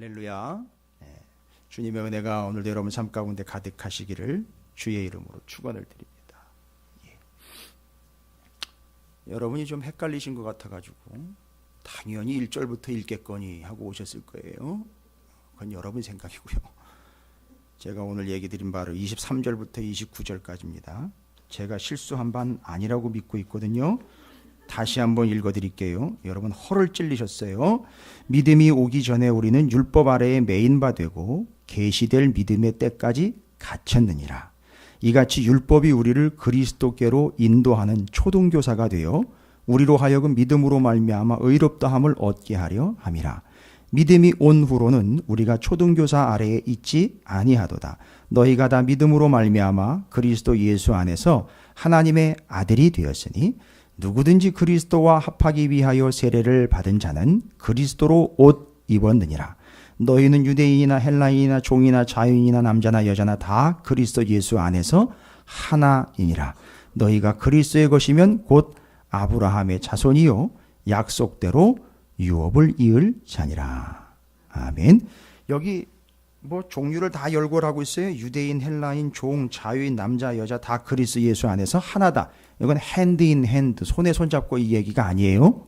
할렐루야. 주님의 은혜가 오늘도 여러분 삶 가운데 가득하시기를 주의 이름으로 축원을 드립니다. 여러분이 좀 헷갈리신 것 같아가지고 당연히 1절부터 읽겠거니 하고 오셨을 거예요. 그건 여러분 생각이고요. 제가 오늘 얘기 드린 바로 23절부터 29절까지입니다. 제가 실수한 반 아니라고 믿고 있거든요. 다시 한번 읽어드릴게요. 여러분 허를 찔리셨어요. 믿음이 오기 전에 우리는 율법 아래에 매인 바 되고 계시될 믿음의 때까지 갇혔느니라. 이같이 율법이 우리를 그리스도께로 인도하는 초등교사가 되어 우리로 하여금 믿음으로 말미암아 의롭다함을 얻게 하려 함이라. 믿음이 온 후로는 우리가 초등교사 아래에 있지 아니하도다. 너희가 다 믿음으로 말미암아 그리스도 예수 안에서 하나님의 아들이 되었으니 누구든지 그리스도와 합하기 위하여 세례를 받은 자는 그리스도로 옷 입었느니라. 너희는 유대인이나 헬라인이나 종이나 자유인이나 남자나 여자나 다 그리스도 예수 안에서 하나이니라. 너희가 그리스도의 것이면 곧 아브라함의 자손이요 약속대로 유업을 이을 자니라. 아멘. 여기 뭐 종류를 다 열거하고 있어요. 유대인, 헬라인, 종, 자유인, 남자, 여자 다 그리스도 예수 안에서 하나다. 이건 핸드 인 핸드, 손에 손잡고 이 얘기가 아니에요.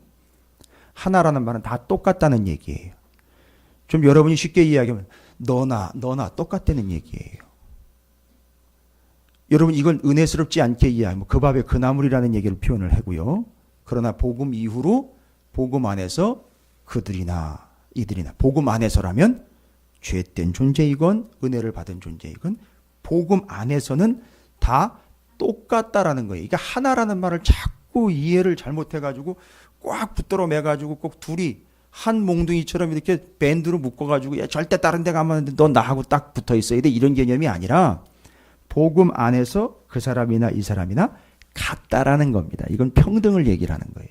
하나라는 말은 다 똑같다는 얘기예요. 좀 여러분이 쉽게 이야기하면 너나 똑같다는 얘기예요. 여러분 이건 은혜스럽지 않게 이해하면 그 밥에 그 나물이라는 얘기를 표현을 하고요. 그러나 복음 이후로 복음 안에서 그들이나 이들이나 복음 안에서라면 죄된 존재이건 은혜를 받은 존재이건 복음 안에서는 다 똑같다라는 거예요. 이게 하나라는 말을 자꾸 이해를 잘못해가지고 꽉 붙들어 매가지고 꼭 둘이 한 몽둥이처럼 이렇게 밴드로 묶어가지고 야, 절대 다른 데 가면 너 나하고 딱 붙어 있어야 돼 이런 개념이 아니라 복음 안에서 그 사람이나 이 사람이나 같다라는 겁니다. 이건 평등을 얘기를 하는 거예요.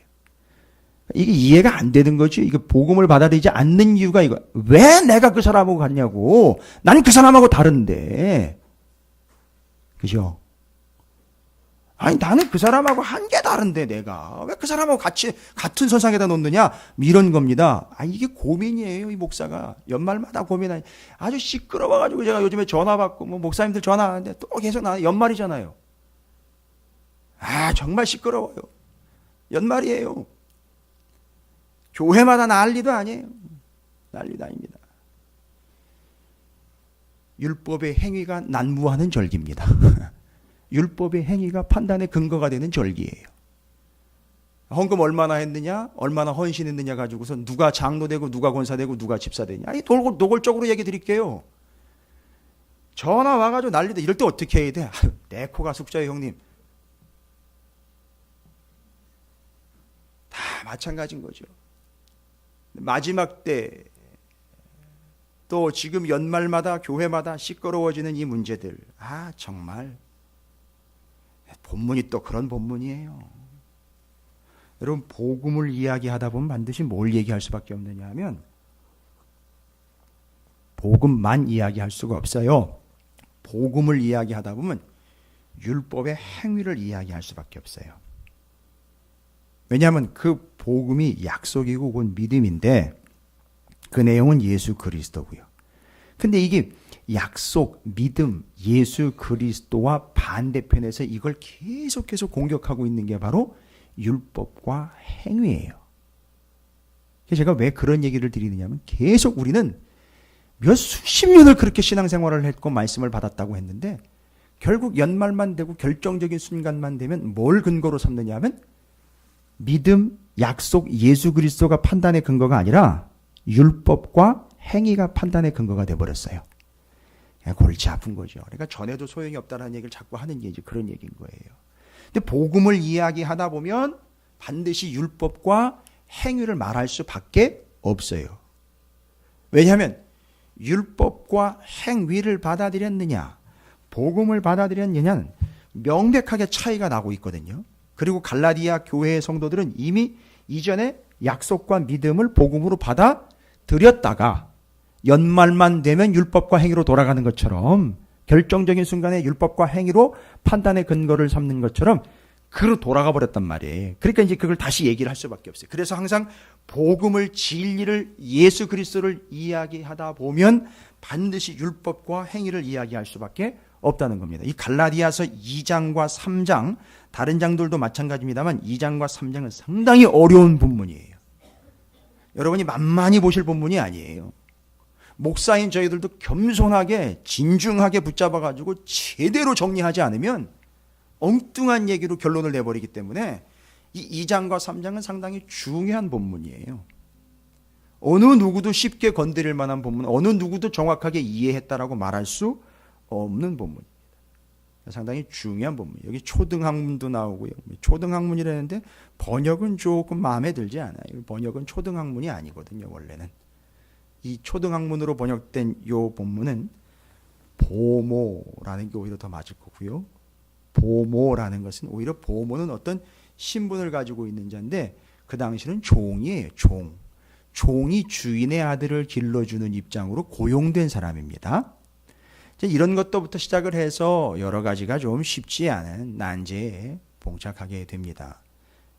이게 이해가 안 되는 거지. 이게 복음을 받아들이지 않는 이유가 이거. 왜 내가 그 사람하고 같냐고. 난 그 사람하고 다른데. 그죠? 아니 나는 그 사람하고 한 게 다른데 내가 왜 그 사람하고 같은 선상에다 놓느냐 이런 겁니다. 아 이게 고민이에요. 이 목사가 연말마다 고민하니 아주 시끄러워가지고 제가 요즘에 전화 받고 뭐 목사님들 전화하는데 또 계속 연말이잖아요. 아 정말 시끄러워요. 연말이에요. 교회마다 난리도 아니에요. 난리도 아닙니다. 율법의 행위가 난무하는 절기입니다. 율법의 행위가 판단의 근거가 되는 절기예요. 헌금 얼마나 했느냐, 얼마나 헌신했느냐 가지고서 누가 장로되고 누가 권사되고 누가 집사되냐. 아니 노골적으로 얘기 드릴게요. 전화 와가지고 난리다. 이럴 때 어떻게 해야 돼? 아유, 내 코가 숙자예요 형님. 다 마찬가지인 거죠. 마지막 때 또 지금 연말마다 교회마다 시끄러워지는 이 문제들. 아 정말 본문이 또 그런 본문이에요. 여러분 복음을 이야기하다 보면 반드시 뭘 얘기할 수밖에 없느냐 하면 복음만 이야기할 수가 없어요. 복음을 이야기하다 보면 율법의 행위를 이야기할 수밖에 없어요. 왜냐하면 그 복음이 약속이고 곧 믿음인데 그 내용은 예수 그리스도고요. 근데 이게 약속, 믿음, 예수 그리스도와 반대편에서 이걸 계속해서 공격하고 있는 게 바로 율법과 행위예요. 제가 왜 그런 얘기를 드리느냐면 계속 우리는 몇 수십 년을 그렇게 신앙생활을 했고 말씀을 받았다고 했는데 결국 연말만 되고 결정적인 순간만 되면 뭘 근거로 삼느냐 하면 믿음, 약속, 예수 그리스도가 판단의 근거가 아니라 율법과 행위가 판단의 근거가 돼버렸어요. 골치 아픈 거죠. 그러니까 전에도 소용이 없다는 얘기를 자꾸 하는 게 이제 그런 얘기인 거예요. 근데 복음을 이야기하다 보면 반드시 율법과 행위를 말할 수밖에 없어요. 왜냐하면 율법과 행위를 받아들였느냐, 복음을 받아들였느냐는 명백하게 차이가 나고 있거든요. 그리고 갈라디아 교회의 성도들은 이미 이전에 약속과 믿음을 복음으로 받아들였다가 연말만 되면 율법과 행위로 돌아가는 것처럼 결정적인 순간에 율법과 행위로 판단의 근거를 삼는 것처럼 그로 돌아가 버렸단 말이에요. 그러니까 이제 그걸 다시 얘기를 할 수밖에 없어요. 그래서 항상 복음을, 진리를, 예수 그리스도를 이야기하다 보면 반드시 율법과 행위를 이야기할 수밖에 없다는 겁니다. 이 갈라디아서 2장과 3장, 다른 장들도 마찬가지입니다만 2장과 3장은 상당히 어려운 본문이에요. 여러분이 만만히 보실 본문이 아니에요. 목사인 저희들도 겸손하게 진중하게 붙잡아가지고 제대로 정리하지 않으면 엉뚱한 얘기로 결론을 내버리기 때문에 이 2장과 3장은 상당히 중요한 본문이에요. 어느 누구도 쉽게 건드릴 만한 본문, 어느 누구도 정확하게 이해했다라고 말할 수 없는 본문입니다. 상당히 중요한 본문. 여기 초등학문도 나오고요. 초등학문이라는데 번역은 조금 마음에 들지 않아요. 번역은 초등학문이 아니거든요. 원래는 이 초등학문으로 번역된 이 본문은 보모라는 게 오히려 더 맞을 거고요. 보모라는 것은 오히려 보모는 어떤 신분을 가지고 있는 자인데 그 당시는 종이에요. 종이 주인의 아들을 길러주는 입장으로 고용된 사람입니다. 이런 것부터 시작을 해서 여러 가지가 좀 쉽지 않은 난제에 봉착하게 됩니다.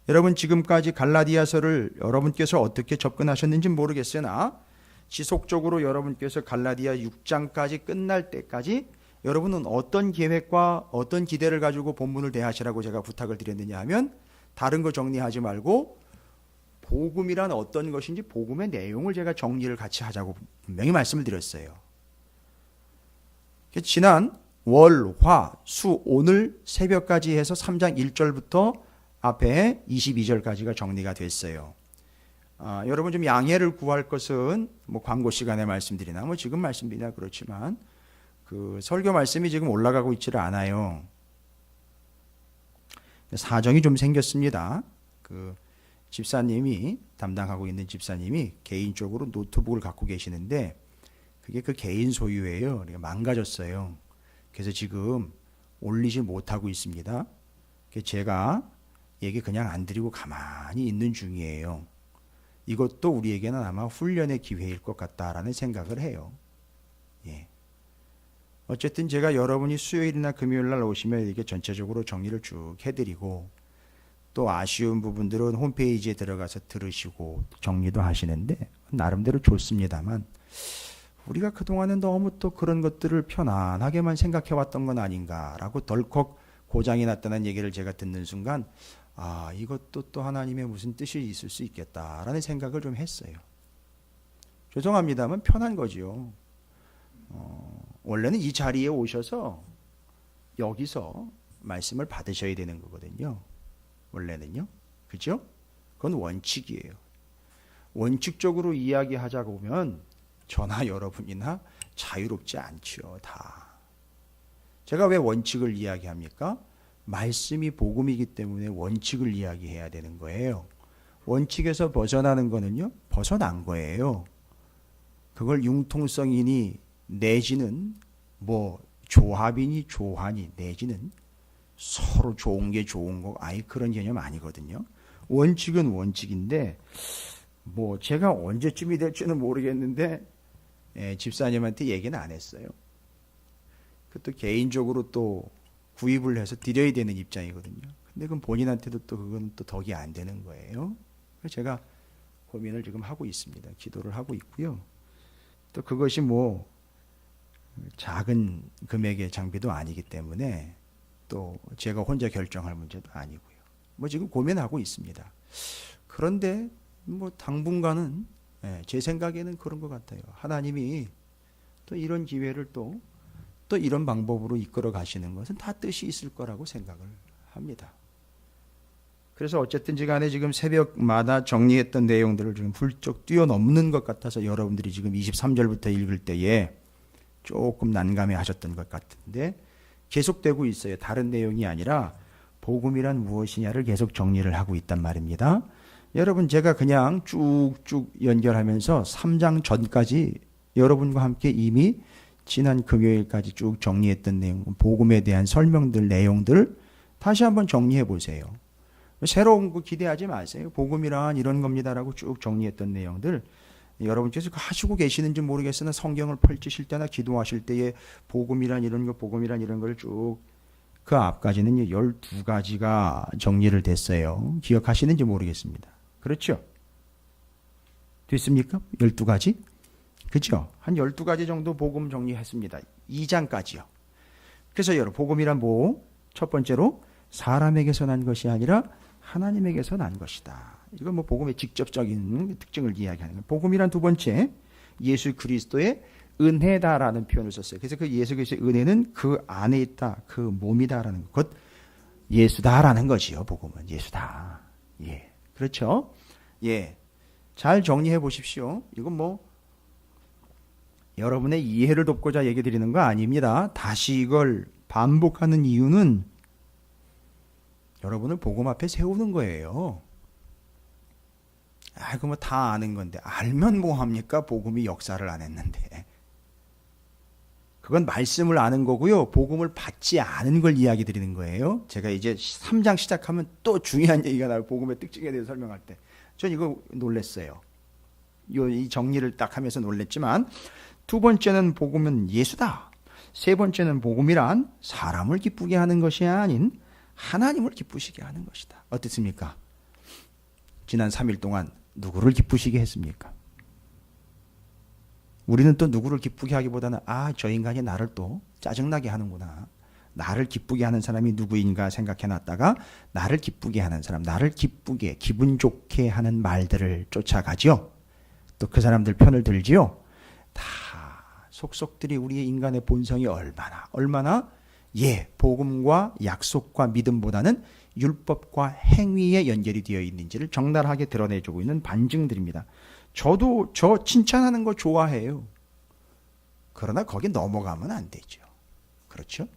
여러분 지금까지 갈라디아서를 여러분께서 어떻게 접근하셨는지 모르겠으나 지속적으로 여러분께서 갈라디아 6장까지 끝날 때까지 여러분은 어떤 계획과 어떤 기대를 가지고 본문을 대하시라고 제가 부탁을 드렸느냐 하면 다른 거 정리하지 말고 복음이란 어떤 것인지 복음의 내용을 제가 정리를 같이 하자고 분명히 말씀을 드렸어요. 지난 월, 화, 수, 오늘 새벽까지 해서 3장 1절부터 앞에 22절까지가 정리가 됐어요. 여러분 좀 양해를 구할 것은 뭐 광고 시간에 말씀드리나 뭐 지금 말씀드리나 그렇지만 그 설교 말씀이 지금 올라가고 있지를 않아요. 사정이 좀 생겼습니다. 그 집사님이 담당하고 있는 집사님이 개인적으로 노트북을 갖고 계시는데 그게 그 개인 소유예요. 그러니까 망가졌어요. 그래서 지금 올리지 못하고 있습니다. 제가 얘기 그냥 안 드리고 가만히 있는 중이에요. 이것도 우리에게는 아마 훈련의 기회일 것 같다라는 생각을 해요. 예. 어쨌든 제가 여러분이 수요일이나 금요일 날 오시면 이렇게 전체적으로 정리를 쭉 해드리고 또 아쉬운 부분들은 홈페이지에 들어가서 들으시고 정리도 하시는데 나름대로 좋습니다만 우리가 그동안은 너무 또 그런 것들을 편안하게만 생각해왔던 건 아닌가라고 덜컥 고장이 났다는 얘기를 제가 듣는 순간 이것도 또 하나님의 무슨 뜻이 있을 수 있겠다라는 생각을 좀 했어요. 죄송합니다만 편한 거지요. 원래는 이 자리에 오셔서 여기서 말씀을 받으셔야 되는 거거든요. 원래는요. 그죠? 그건 원칙이에요. 원칙적으로 이야기하자고 보면 저나 여러분이나 자유롭지 않죠. 다. 제가 왜 원칙을 이야기합니까? 말씀이 복음이기 때문에 원칙을 이야기해야 되는 거예요. 원칙에서 벗어나는 거는요. 벗어난 거예요. 그걸 융통성이니 내지는 뭐 조합이니 조환이 내지는 서로 좋은 게 좋은 거 그런 개념 아니거든요. 원칙은 원칙인데 뭐 제가 언제쯤이 될지는 모르겠는데 집사님한테 얘기는 안 했어요. 그것도 개인적으로 또 구입을 해서 드려야 되는 입장이거든요. 근데 그건 본인한테도 또 그건 또 덕이 안 되는 거예요. 그래서 제가 고민을 지금 하고 있습니다. 기도를 하고 있고요. 또 그것이 뭐 작은 금액의 장비도 아니기 때문에 또 제가 혼자 결정할 문제도 아니고요. 뭐 지금 고민하고 있습니다. 그런데 뭐 당분간은 제 생각에는 그런 것 같아요. 하나님이 또 이런 기회를 또 이런 방법으로 이끌어 가시는 것은 다 뜻이 있을 거라고 생각을 합니다. 그래서 어쨌든지 간에 지금 새벽마다 정리했던 내용들을 좀 훌쩍 뛰어넘는 것 같아서 여러분들이 지금 23절부터 읽을 때에 조금 난감해 하셨던 것 같은데 계속되고 있어요. 다른 내용이 아니라 복음이란 무엇이냐를 계속 정리를 하고 있단 말입니다. 여러분 제가 그냥 쭉쭉 연결하면서 3장 전까지 여러분과 함께 이미 지난 금요일까지 쭉 정리했던 내용, 복음에 대한 설명들, 내용들 다시 한번 정리해 보세요. 새로운 거 기대하지 마세요. 복음이란 이런 겁니다라고 쭉 정리했던 내용들 여러분께서 하시고 계시는지 모르겠으나 성경을 펼치실 때나 기도하실 때에 복음이란 이런 거, 복음이란 이런 걸 쭉 그 앞까지는 12가지가 정리를 됐어요. 기억하시는지 모르겠습니다. 그렇죠? 됐습니까? 12가지? 그렇죠? 한 12가지 정도 복음 정리했습니다. 2장까지요. 그래서 여러분, 복음이란 뭐? 첫 번째로 사람에게서 난 것이 아니라 하나님에게서 난 것이다. 이건 뭐 복음의 직접적인 특징을 이야기하는 거예요. 복음이란 두 번째, 예수 그리스도의 은혜다라는 표현을 썼어요. 그래서 그 예수 그리스도의 은혜는 그 안에 있다, 그 몸이다라는 것, 예수다라는 거지요. 복음은 예수다. 예, 그렇죠? 예, 잘 정리해 보십시오. 이건 뭐 여러분의 이해를 돕고자 얘기 드리는 거 아닙니다. 다시 이걸 반복하는 이유는 여러분을 복음 앞에 세우는 거예요. 그거 뭐 다 아는 건데 알면 뭐 합니까? 복음이 역사를 안 했는데. 그건 말씀을 아는 거고요. 복음을 받지 않은 걸 이야기 드리는 거예요. 제가 이제 3장 시작하면 또 중요한 얘기가 나와요. 복음의 특징에 대해서 설명할 때. 전 이거 놀랐어요. 이 정리를 딱 하면서 놀랐지만, 두 번째는 복음은 예수다. 세 번째는 복음이란 사람을 기쁘게 하는 것이 아닌 하나님을 기쁘시게 하는 것이다. 어떻습니까? 지난 3일 동안 누구를 기쁘시게 했습니까? 우리는 또 누구를 기쁘게 하기보다는 저 인간이 나를 또 짜증나게 하는구나. 나를 기쁘게 하는 사람이 누구인가 생각해 놨다가 나를 기쁘게 하는 사람, 나를 기쁘게, 기분 좋게 하는 말들을 쫓아가죠. 또 그 사람들 편을 들지요. 다 속속들이 우리의 인간의 본성이 얼마나 복음과 약속과 믿음보다는 율법과 행위에 연결이 되어 있는지를 적나라하게 드러내주고 있는 반증들입니다. 저도 저 칭찬하는 거 좋아해요. 그러나 거기 넘어가면 안 되죠. 그렇죠?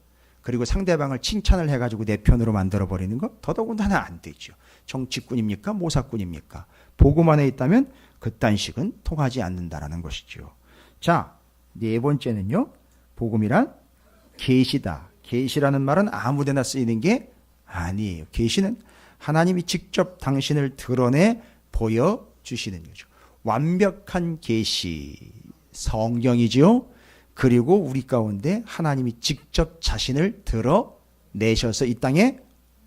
그리고 상대방을 칭찬을 해가지고 내 편으로 만들어버리는 거 더더군다나 안 되죠. 정치꾼입니까? 모사꾼입니까? 복음 안에 있다면 그딴 식은 통하지 않는다라는 것이죠. 자, 네 번째는요. 복음이란 계시다. 계시라는 말은 아무데나 쓰이는 게 아니에요. 계시는 하나님이 직접 당신을 드러내 보여주시는 거죠. 완벽한 계시, 성경이지요. 그리고 우리 가운데 하나님이 직접 자신을 드러내셔서 이 땅에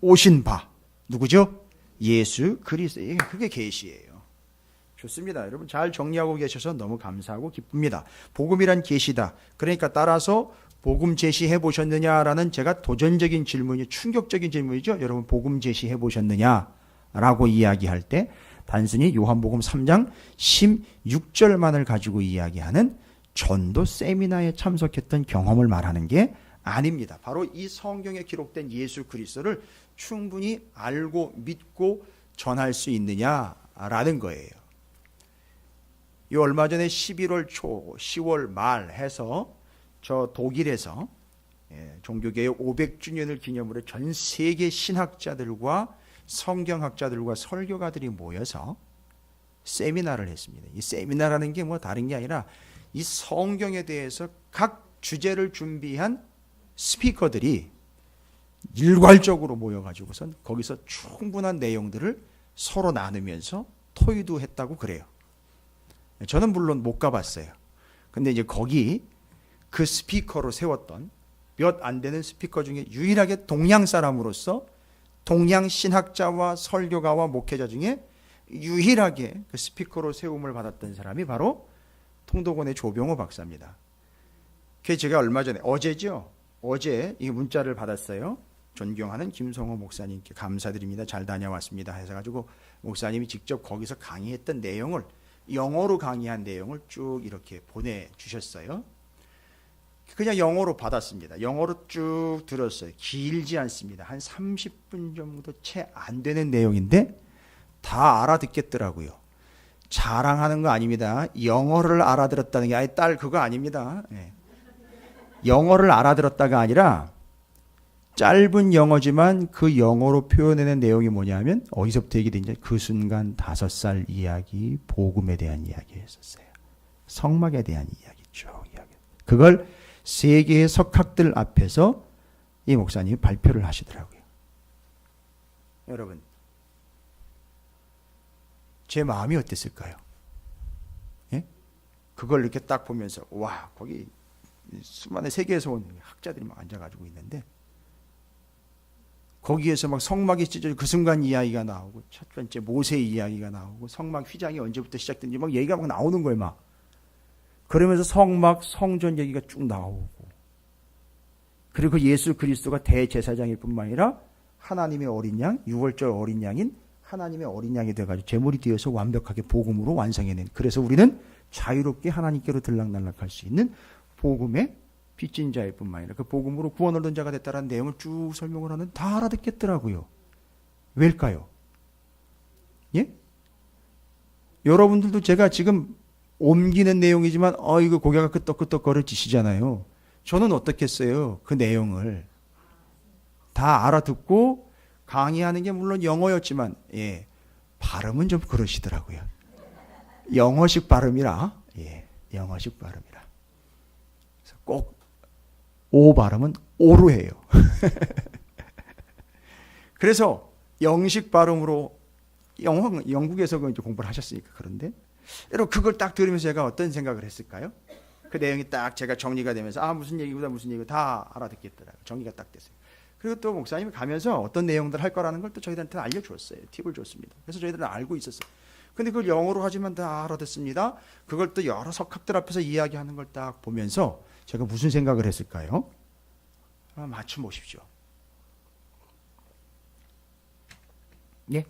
오신 바, 누구죠? 예수 그리스도. 그게 계시예요. 좋습니다. 여러분 잘 정리하고 계셔서 너무 감사하고 기쁩니다. 복음이란 계시다. 그러니까 따라서 복음 제시해 보셨느냐라는 제가 도전적인 질문이, 충격적인 질문이죠. 여러분 복음 제시해 보셨느냐라고 이야기할 때 단순히 요한복음 3장 16절만을 가지고 이야기하는 전도 세미나에 참석했던 경험을 말하는 게 아닙니다. 바로 이 성경에 기록된 예수 그리스도를 충분히 알고 믿고 전할 수 있느냐라는 거예요. 이 얼마 전에 11월 초, 10월 말 해서 저 독일에서 종교개혁 500주년을 기념으로 전 세계 신학자들과 성경학자들과 설교가들이 모여서 세미나를 했습니다. 이 세미나라는 게 뭐 다른 게 아니라 이 성경에 대해서 각 주제를 준비한 스피커들이 일괄적으로 모여가지고선 거기서 충분한 내용들을 서로 나누면서 토의도 했다고 그래요. 저는 물론 못 가봤어요. 근데 이제 거기 그 스피커로 세웠던 몇 안 되는 스피커 중에 유일하게 동양 사람으로서 동양 신학자와 설교가와 목회자 중에 유일하게 그 스피커로 세움을 받았던 사람이 바로 통도권의 조병호 박사입니다. 그게 제가 얼마 전에 어제 이 문자를 받았어요. 존경하는 김성호 목사님께 감사드립니다. 잘 다녀왔습니다. 해서 가지고 목사님이 직접 거기서 강의했던 내용을, 영어로 강의한 내용을 쭉 이렇게 보내주셨어요. 그냥 영어로 받았습니다. 영어로 쭉 들었어요. 길지 않습니다. 한 30분 정도 채 안 되는 내용인데 다 알아듣겠더라고요. 자랑하는 거 아닙니다. 영어를 알아들었다는 게 아예 딸 그거 아닙니다. 영어를 알아들었다가 아니라 짧은 영어지만 그 영어로 표현해낸 내용이 뭐냐면 어디서부터 얘기되는지 그 순간 5살 이야기, 복음에 대한 이야기였었어요. 성막에 대한 이야기 쭉 이야기. 그걸 세계의 석학들 앞에서 이 목사님이 발표를 하시더라고요. 여러분, 제 마음이 어땠을까요? 예? 그걸 이렇게 딱 보면서 와, 거기 수많은 세계에서 온 학자들이 막 앉아가지고 있는데 거기에서 막 성막이 찢어져 그 순간 이야기가 나오고 첫 번째 모세 이야기가 나오고 성막 휘장이 언제부터 시작된지 막 얘기가 막 나오는 거예요. 막 그러면서 성막 성전 얘기가 쭉 나오고 그리고 예수 그리스도가 대제사장일 뿐만 아니라 하나님의 어린 양, 유월절 어린 양인 하나님의 어린 양이 돼가지고 제물이 되어서 완벽하게 복음으로 완성해낸. 그래서 우리는 자유롭게 하나님께로 들락날락할 수 있는 복음의 빚진 자일 뿐만 아니라 그 복음으로 구원 얻은 자가 됐다는 내용을 쭉 설명을 하는 다 알아듣겠더라고요. 왜일까요? 예? 여러분들도 제가 지금 옮기는 내용이지만 이거 고개가 끄덕끄덕 거려지시잖아요. 저는 어떻겠어요? 그 내용을 다 알아듣고 강의하는 게 물론 영어였지만 발음은 좀 그러시더라고요. 영어식 발음이라 영어식 발음이라 그래서 꼭 오 발음은 오로 해요. 그래서 영식 발음으로 영국에서 이제 공부를 하셨으니까 그런데 여러분 그걸 딱 들으면서 제가 어떤 생각을 했을까요? 그 내용이 딱 제가 정리가 되면서 무슨 얘기보다 무슨 얘기고 다 알아듣겠더라고요. 정리가 딱 됐어요. 그리고 또 목사님이 가면서 어떤 내용들 할 거라는 걸 또 저희들한테 알려줬어요. 팁을 줬습니다. 그래서 저희들은 알고 있었어요. 근데 그걸 영어로 하지만 다 알아듣습니다. 그걸 또 여러 석학들 앞에서 이야기하는 걸 딱 보면서 제가 무슨 생각을 했을까요? 맞춤 보십시오. 예?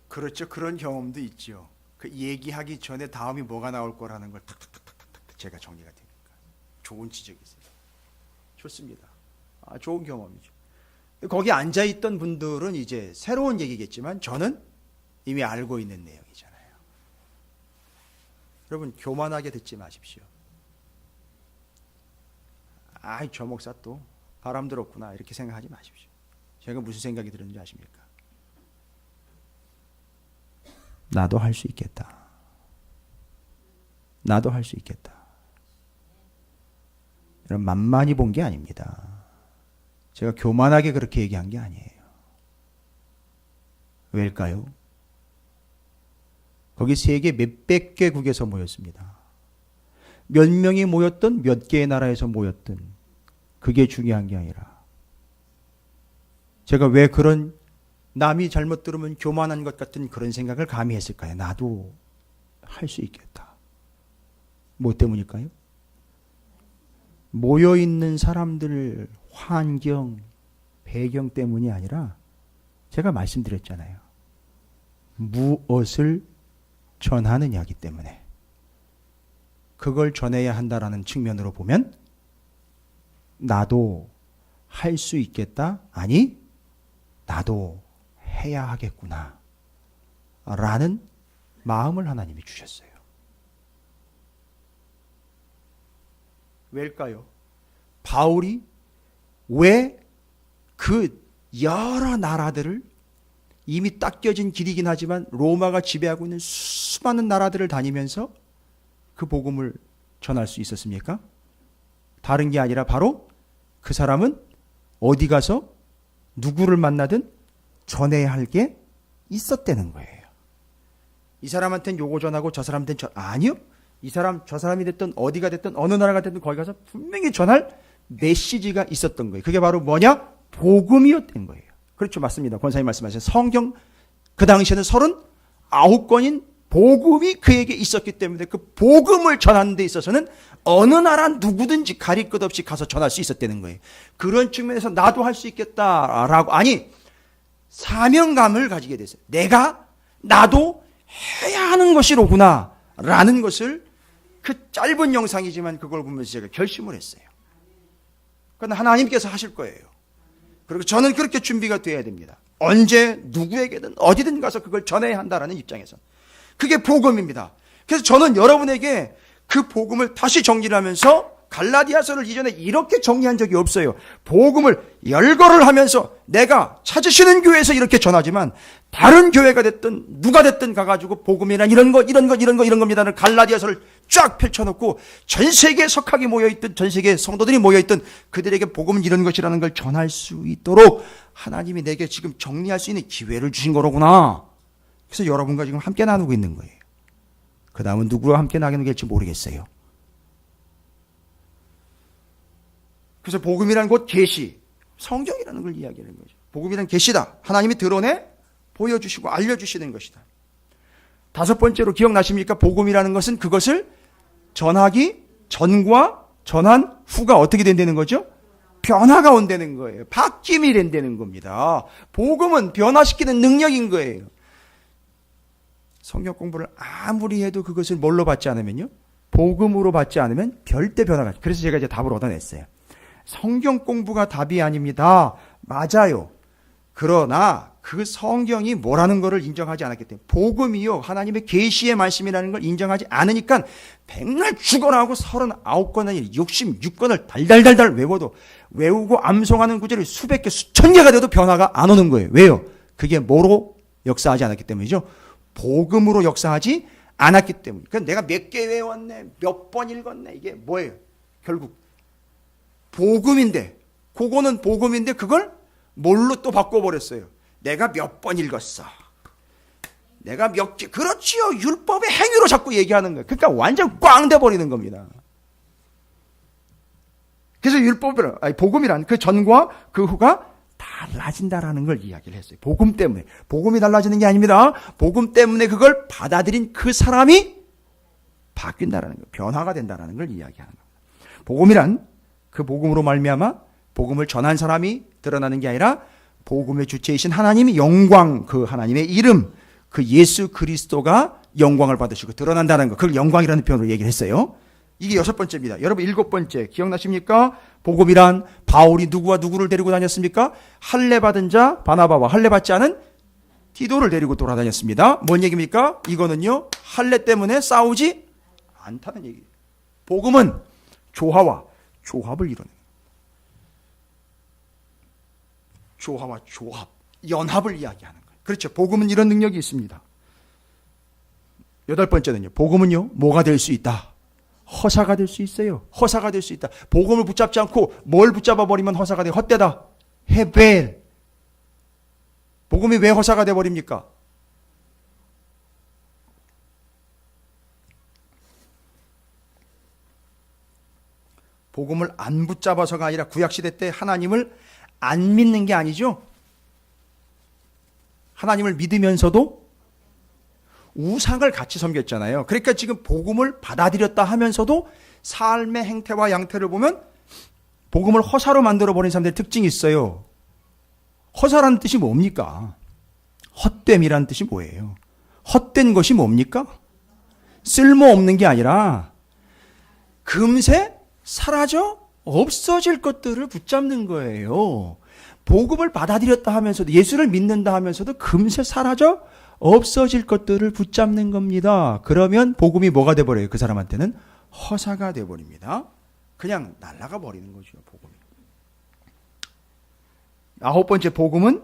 그렇죠. 그런 경험도 있죠. 그 얘기하기 전에 다음이 뭐가 나올 거라는 걸 탁탁탁탁탁 제가 정리가 되니까 좋은 지적이세요. 좋습니다. 좋은 경험이죠. 거기 앉아 있던 분들은 이제 새로운 얘기겠지만 저는 이미 알고 있는 내용이잖아요. 여러분 교만하게 듣지 마십시오. 저 목사 또 바람 들었구나 이렇게 생각하지 마십시오. 제가 무슨 생각이 들었는지 아십니까? 나도 할 수 있겠다. 나도 할 수 있겠다. 여러분 만만히 본 게 아닙니다. 제가 교만하게 그렇게 얘기한 게 아니에요. 왜일까요? 거기 세계 몇백 개국에서 모였습니다. 몇 명이 모였든 몇 개의 나라에서 모였든 그게 중요한 게 아니라 제가 왜 그런 남이 잘못 들으면 교만한 것 같은 그런 생각을 감히 했을까요? 나도 할 수 있겠다. 뭐 때문일까요? 모여있는 사람들 환경, 배경 때문이 아니라 제가 말씀드렸잖아요. 무엇을 전하느냐기 때문에 그걸 전해야 한다라는 측면으로 보면 나도 할 수 있겠다. 아니 나도 해야 하겠구나 라는 마음을 하나님이 주셨어요. 왜일까요? 바울이 왜 그 여러 나라들을 이미 닦여진 길이긴 하지만 로마가 지배하고 있는 수많은 나라들을 다니면서 그 복음을 전할 수 있었습니까? 다른 게 아니라 바로 그 사람은 어디 가서 누구를 만나든 전해야 할 게 있었다는 거예요. 이 사람한테는 요거 전하고 저 사람한테는 아니요. 이 사람 저 사람이 됐든 어디가 됐든 어느 나라가 됐든 거기 가서 분명히 전할 메시지가 있었던 거예요. 그게 바로 뭐냐? 복음이었던 거예요. 그렇죠. 맞습니다. 권사님 말씀하신 성경 그 당시에는 39권인 복음이 그에게 있었기 때문에 그 복음을 전하는 데 있어서는 어느 나라 누구든지 가릴 것 없이 가서 전할 수 있었다는 거예요. 그런 측면에서 나도 할 수 있겠다라고 사명감을 가지게 됐어요. 나도 해야 하는 것이로구나 라는 것을 그 짧은 영상이지만 그걸 보면서 제가 결심을 했어요. 그건 하나님께서 하실 거예요. 그리고 저는 그렇게 준비가 돼야 됩니다. 언제 누구에게든 어디든 가서 그걸 전해야 한다라는 입장에서 그게 복음입니다. 그래서 저는 여러분에게 그 복음을 다시 정리를 하면서 갈라디아서를 이전에 이렇게 정리한 적이 없어요. 복음을 열거를 하면서 내가 찾으시는 교회에서 이렇게 전하지만 다른 교회가 됐든 누가 됐든 가가지고 복음이란 이런 겁니다를 갈라디아서를 쫙 펼쳐놓고 전 세계에 석학이 모여있던, 전 세계에 성도들이 모여있던 그들에게 복음은 이런 것이라는 걸 전할 수 있도록 하나님이 내게 지금 정리할 수 있는 기회를 주신 거로구나. 그래서 여러분과 지금 함께 나누고 있는 거예요. 그 다음은 누구와 함께 나누게 될지 모르겠어요. 그래서 복음이란 곧 계시, 성경이라는 걸 이야기하는 거죠. 복음이란 계시다. 하나님이 드러내 보여주시고 알려주시는 것이다. 다섯 번째로 기억나십니까? 복음이라는 것은 그것을 전하기 전과 전한 후가 어떻게 된다는 거죠? 변화가 온다는 거예요. 바뀜이 된다는 겁니다. 복음은 변화시키는 능력인 거예요. 성경 공부를 아무리 해도 그것을 뭘로 받지 않으면요? 복음으로 받지 않으면 절대 변화가. 그래서 제가 이제 답을 얻어냈어요. 성경 공부가 답이 아닙니다. 맞아요. 그러나 그 성경이 뭐라는 것을 인정하지 않았기 때문에, 복음이요 하나님의 계시의 말씀이라는 걸 인정하지 않으니까 백날 죽어라 하고 39권 아니 66권을 달달달달 외워도, 외우고 암송하는 구절이 수백 개 수천 개가 돼도 변화가 안 오는 거예요. 왜요? 그게 뭐로 역사하지 않았기 때문이죠. 복음으로 역사하지 않았기 때문에. 그러니까 내가 몇 개 외웠네, 몇 번 읽었네, 이게 뭐예요? 결국 복음인데, 그거는 복음인데 그걸 뭘로 또 바꿔버렸어요. 내가 몇 번 읽었어, 내가 몇 개, 그렇지요. 율법의 행위로 자꾸 얘기하는 거예요. 그러니까 완전 꽝 돼버리는 겁니다. 그래서 복음이란 그 전과 그 후가 달라진다라는 걸 이야기를 했어요. 복음 때문에. 복음이 달라지는 게 아닙니다. 복음 때문에 그걸 받아들인 그 사람이 바뀐다라는 거, 변화가 된다라는 걸 이야기하는 겁니다. 복음이란 그 복음으로 말미암아 복음을 전한 사람이 드러나는 게 아니라 복음의 주체이신 하나님의 영광, 그 하나님의 이름, 그 예수 그리스도가 영광을 받으시고 드러난다는 거, 그걸 영광이라는 표현으로 얘기를 했어요. 이게 여섯 번째입니다. 여러분, 일곱 번째 기억나십니까? 복음이란 바울이 누구와 누구를 데리고 다녔습니까? 할례 받은 자 바나바와 할례 받지 않은 디도를 데리고 돌아다녔습니다. 뭔 얘기입니까? 이거는요, 할례 때문에 싸우지 않다는 얘기예요. 복음은 조화와 조합을 이루는, 조화와 조합, 연합을 이야기하는 거예요. 그렇죠. 복음은 이런 능력이 있습니다. 여덟 번째는요, 복음은요 뭐가 될 수 있다? 허사가 될 수 있어요. 허사가 될 수 있다. 복음을 붙잡지 않고 뭘 붙잡아 버리면 허사가 돼? 헛되다. 헤벨. 복음이 왜 허사가 돼 버립니까? 복음을 안 붙잡아서가 아니라 구약시대 때 하나님을 안 믿는 게 아니죠. 하나님을 믿으면서도 우상을 같이 섬겼잖아요. 그러니까 지금 복음을 받아들였다 하면서도 삶의 행태와 양태를 보면 복음을 허사로 만들어버린 사람들의 특징이 있어요. 허사라는 뜻이 뭡니까? 헛됨이라는 뜻이 뭐예요? 헛된 것이 뭡니까? 쓸모없는 게 아니라 금세 사라져 없어질 것들을 붙잡는 거예요. 복음을 받아들였다 하면서도, 예수를 믿는다 하면서도 금세 사라져 없어질 것들을 붙잡는 겁니다. 그러면 복음이 뭐가 돼버려요? 그 사람한테는 허사가 돼버립니다. 그냥 날아가 버리는 거죠, 복음이. 아홉 번째, 복음은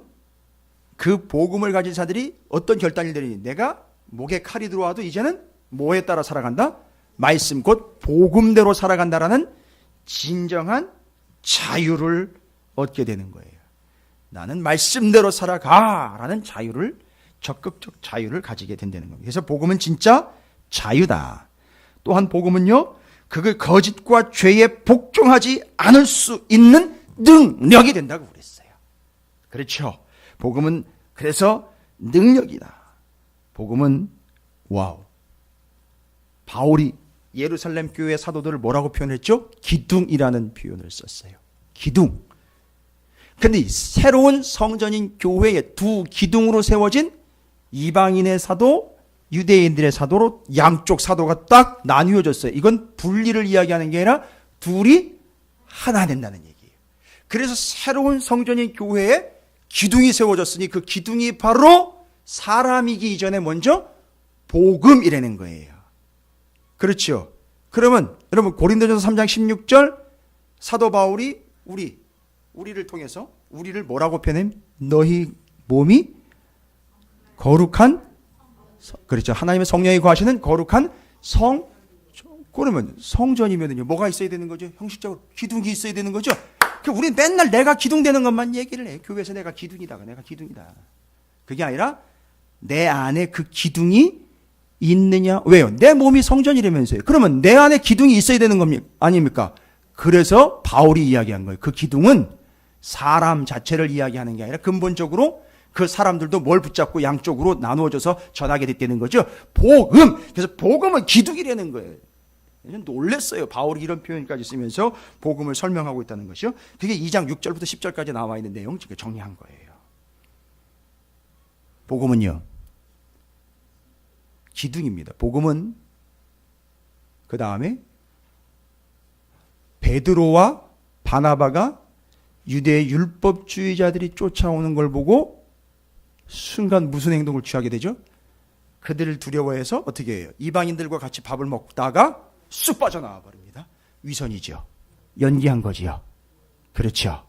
그 복음을 가진 자들이 어떤 결단을 내리니, 내가 목에 칼이 들어와도 이제는 뭐에 따라 살아간다? 말씀, 곧 복음대로 살아간다라는 진정한 자유를 얻게 되는 거예요. 나는 말씀대로 살아가라는 자유를, 적극적 자유를 가지게 된다는 겁니다. 그래서 복음은 진짜 자유다. 또한 복음은요, 그걸 거짓과 죄에 복종하지 않을 수 있는 능력이 된다고 그랬어요. 그렇죠. 복음은 그래서 능력이다. 복음은 와우. 바울이 예루살렘 교회 사도들을 뭐라고 표현했죠? 기둥이라는 표현을 썼어요. 기둥. 근데 새로운 성전인 교회의 두 기둥으로 세워진 이방인의 사도, 유대인들의 사도로 양쪽 사도가 딱 나뉘어졌어요. 이건 분리를 이야기하는 게 아니라 둘이 하나 된다는 얘기예요. 그래서 새로운 성전인 교회에 기둥이 세워졌으니 그 기둥이 바로 사람이기 이전에 먼저 복음이라는 거예요. 그렇죠. 그러면 여러분, 고린도전서 3장 16절 사도 바울이 우리를 통해서 우리를 뭐라고 표현해? 너희 몸이 거룩한, 그렇죠, 하나님의 성령이 거하시는 거룩한 그러면 성전이면요 뭐가 있어야 되는 거죠? 형식적으로 기둥이 있어야 되는 거죠. 우리는 맨날 내가 기둥되는 것만 얘기를 해. 교회에서 내가 기둥이다. 그게 아니라 내 안에 그 기둥이 있느냐? 왜요? 내 몸이 성전이라면서요. 그러면 내 안에 기둥이 있어야 되는 겁니까? 아닙니까? 그래서 바울이 이야기한 거예요. 그 기둥은 사람 자체를 이야기하는 게 아니라 근본적으로 그 사람들도 뭘 붙잡고 양쪽으로 나누어져서 전하게 됐다는 거죠. 복음. 그래서 복음은 기둥이라는 거예요. 놀랬어요. 바울이 이런 표현까지 쓰면서 복음을 설명하고 있다는 것이요. 그게 2장 6절부터 10절까지 나와 있는 내용 지금 정리한 거예요. 복음은요, 기둥입니다. 복음은 그 다음에 베드로와 바나바가 유대 율법주의자들이 쫓아오는 걸 보고 순간 무슨 행동을 취하게 되죠? 그들을 두려워해서 어떻게 해요? 이방인들과 같이 밥을 먹다가 쑥 빠져나와 버립니다. 위선이죠. 연기한 거지요. 그렇죠.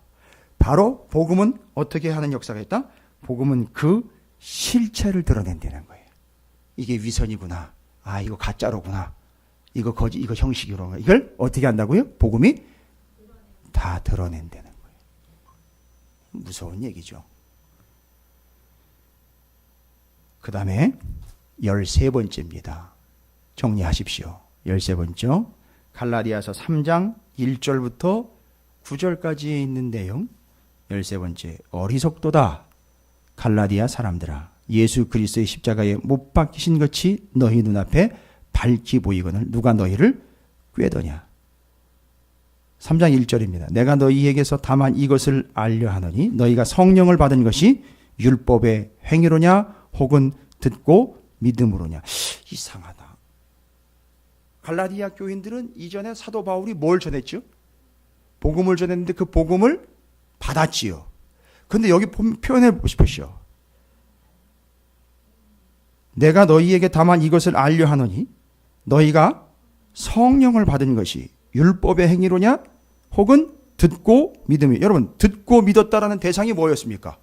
바로 복음은 어떻게 하는 역사가 있다? 복음은 그 실체를 드러낸다는 거예요. 이게 위선이구나. 아, 이거 가짜로구나. 이거 거짓, 이거 형식이로구나. 이걸 어떻게 한다고요? 복음이 다 드러낸다는 거예요. 무서운 얘기죠. 그 다음에 13번째입니다. 정리하십시오. 13번째. 갈라디아서 3장 1절부터 9절까지 있는 내용. 13번째. 어리석도다. 갈라디아 사람들아. 예수 그리스도의 십자가에 못 박히신 것이 너희 눈앞에 밝히 보이거늘 누가 너희를 꾀더냐. 3장 1절입니다. 내가 너희에게서 다만 이것을 알려 하노니 너희가 성령을 받은 것이 율법의 행위로냐 혹은 듣고 믿음으로냐. 이상하다. 갈라디아 교인들은 이전에 사도 바울이 뭘 전했죠? 복음을 전했는데 그 복음을 받았지요. 그런데 여기 표현해 보십시오. 내가 너희에게 다만 이것을 알려 하노니 너희가 성령을 받은 것이 율법의 행위로냐 혹은 듣고 믿음이. 여러분, 듣고 믿었다라는 대상이 뭐였습니까?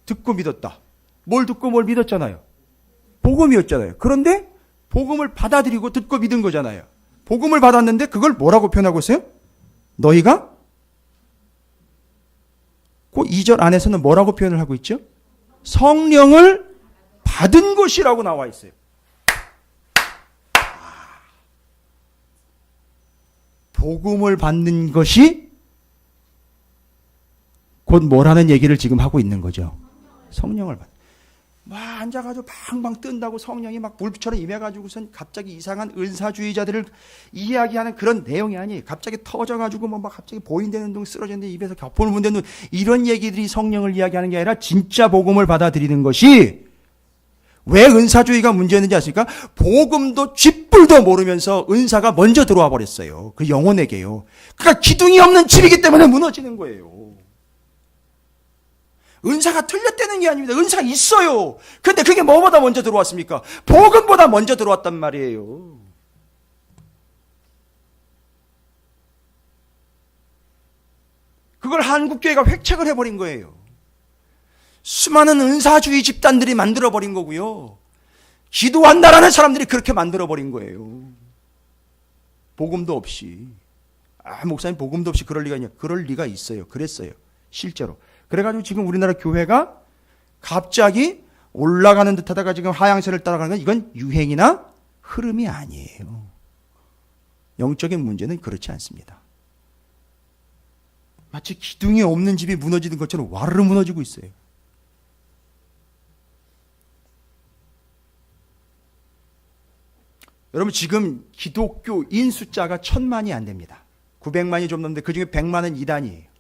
듣고 믿었다. 뭘 듣고 뭘 믿었잖아요. 복음이었잖아요. 그런데 복음을 받아들이고 듣고 믿은 거잖아요. 복음을 받았는데 그걸 뭐라고 표현하고 있어요? 너희가 그 2절 안에서는 뭐라고 표현을 하고 있죠? 성령을 받은 것이라고 나와 있어요. 복음을 받는 것이 곧 뭐라는 얘기를 지금 하고 있는 거죠. 성령을 받는. 막 앉아가지고 방방 뜬다고 성령이 막 불처럼 임해가지고선 갑자기 이상한 은사주의자들을 이야기하는 그런 내용이 아니에요. 갑자기 터져가지고 막 갑자기 보인다는 둥 쓰러졌는데 입에서 격포를 문대는 이런 얘기들이 성령을 이야기하는 게 아니라 진짜 복음을 받아들이는 것이. 왜 은사주의가 문제였는지 아십니까? 복음도 쥐뿔도 모르면서 은사가 먼저 들어와 버렸어요. 그 영혼에게요. 그러니까 기둥이 없는 집이기 때문에 무너지는 거예요. 은사가 틀렸다는 게 아닙니다. 은사가 있어요. 근데 그게 뭐보다 먼저 들어왔습니까? 복음보다 먼저 들어왔단 말이에요. 그걸 한국교회가 획책을 해버린 거예요. 수많은 은사주의 집단들이 만들어버린 거고요. 기도한다라는 사람들이 그렇게 만들어버린 거예요. 복음도 없이. 아, 목사님 복음도 없이 그럴 리가 있냐? 그럴 리가 있어요. 그랬어요. 실제로. 그래가지고 지금 우리나라 교회가 갑자기 올라가는 듯 하다가 지금 하향세를 따라가는 건 이건 유행이나 흐름이 아니에요. 영적인 문제는 그렇지 않습니다. 마치 기둥이 없는 집이 무너지는 것처럼 와르르 무너지고 있어요. 여러분, 지금 기독교인 숫자가 1000만이 안 됩니다. 900만이 좀 넘는데 그 중에 100만은 이단이에요.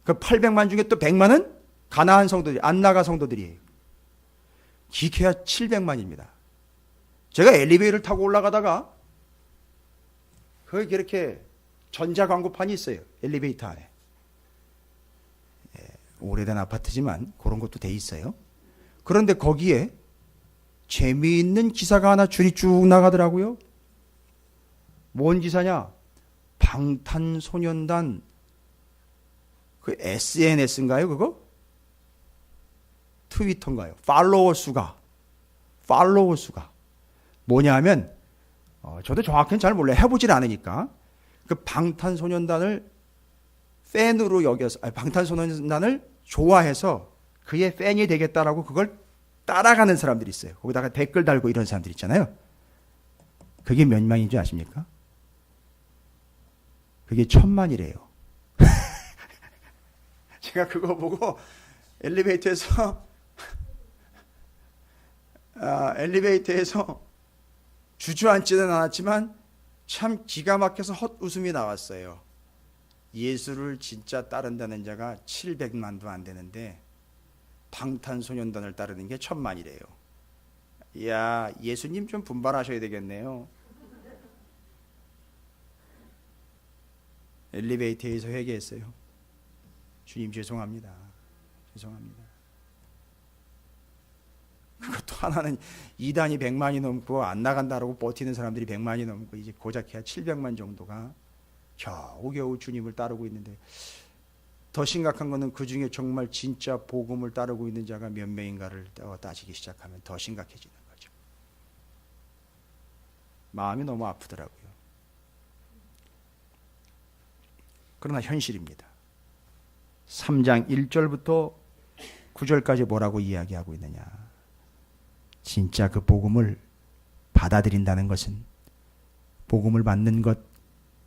그 800만 중에 또 100만은 가나안 성도들이, 안나가 성도들이에요. 기케야 700만입니다. 제가 엘리베이터를 타고 올라가다가 거기 이렇게 전자 광고판이 있어요. 엘리베이터 안에. 오래된 아파트지만 그런 것도 돼 있어요. 그런데 거기에 재미있는 기사가 하나 줄이 쭉 나가더라고요. 뭔 기사냐? 방탄소년단 그 SNS인가요, 그거? 트위터인가요? 팔로워 수가 뭐냐 하면 저도 정확히는 잘 몰라요. 해보질 않으니까. 그 방탄소년단을 팬으로 여겨서, 방탄소년단을 좋아해서 그의 팬이 되겠다라고 그걸 따라가는 사람들이 있어요. 거기다가 댓글 달고 이런 사람들 있잖아요. 그게 몇 명인 줄 아십니까? 그게 1000만이래요. 제가 그거 보고 엘리베이터에서 주저앉지는 않았지만 참 기가 막혀서 헛웃음이 나왔어요. 예수를 진짜 따른다는 자가 700만도 안 되는데 방탄소년단을 따르는 게 1000만이래요. 이야, 예수님 좀 분발하셔야 되겠네요. 엘리베이터에서 회개했어요. 주님 죄송합니다. 죄송합니다. 그것도 하나는 이단이 100만이 넘고 안 나간다라고 버티는 사람들이 100만이 넘고 이제 고작 해야 700만 정도가 겨우겨우 주님을 따르고 있는데, 더 심각한 것은 그 중에 정말 진짜 복음을 따르고 있는 자가 몇 명인가를 따지기 시작하면 더 심각해지는 거죠. 마음이 너무 아프더라고요. 그러나 현실입니다. 3장 1절부터 9절까지 뭐라고 이야기하고 있느냐. 진짜 그 복음을 받아들인다는 것은 복음을 받는 것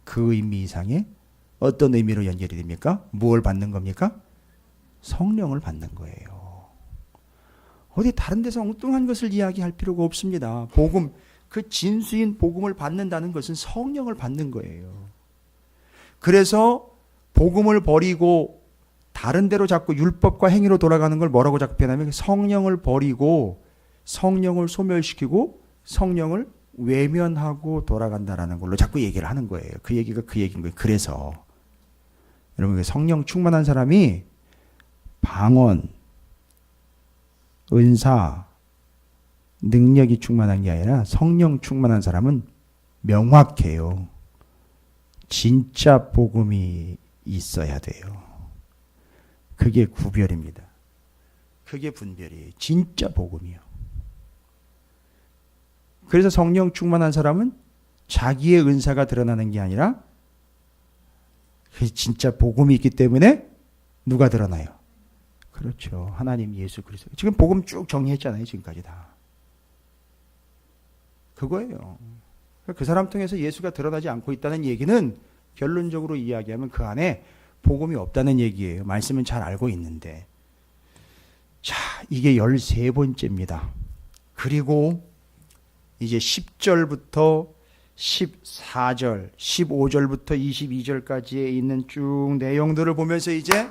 그 의미 이상의 어떤 의미로 연결이 됩니까? 무엇을 받는 겁니까? 성령을 받는 거예요. 어디 다른 데서 엉뚱한 것을 이야기할 필요가 없습니다. 복음, 그 진수인 복음을 받는다는 것은 성령을 받는 거예요. 그래서 복음을 버리고 다른 데로 자꾸 율법과 행위로 돌아가는 걸 뭐라고 자꾸 표현하면 성령을 버리고 성령을 소멸시키고 성령을 외면하고 돌아간다라는 걸로 자꾸 얘기를 하는 거예요. 그 얘기가 그 얘기인 거예요. 그래서 여러분, 성령 충만한 사람이 방언, 은사, 능력이 충만한 게 아니라 성령 충만한 사람은 명확해요. 진짜 복음이 있어야 돼요. 그게 구별입니다. 그게 분별이에요. 진짜 복음이요. 그래서 성령 충만한 사람은 자기의 은사가 드러나는 게 아니라 진짜 복음이 있기 때문에 누가 드러나요? 그렇죠. 하나님 예수 그리스도. 지금 복음 쭉 정리했잖아요. 지금까지 다. 그거예요. 그 사람 통해서 예수가 드러나지 않고 있다는 얘기는 결론적으로 이야기하면 그 안에 복음이 없다는 얘기예요. 말씀은 잘 알고 있는데. 자, 이게 13번째입니다. 그리고 이제 10절부터 14절, 15절부터 22절까지에 있는 쭉 내용들을 보면서 이제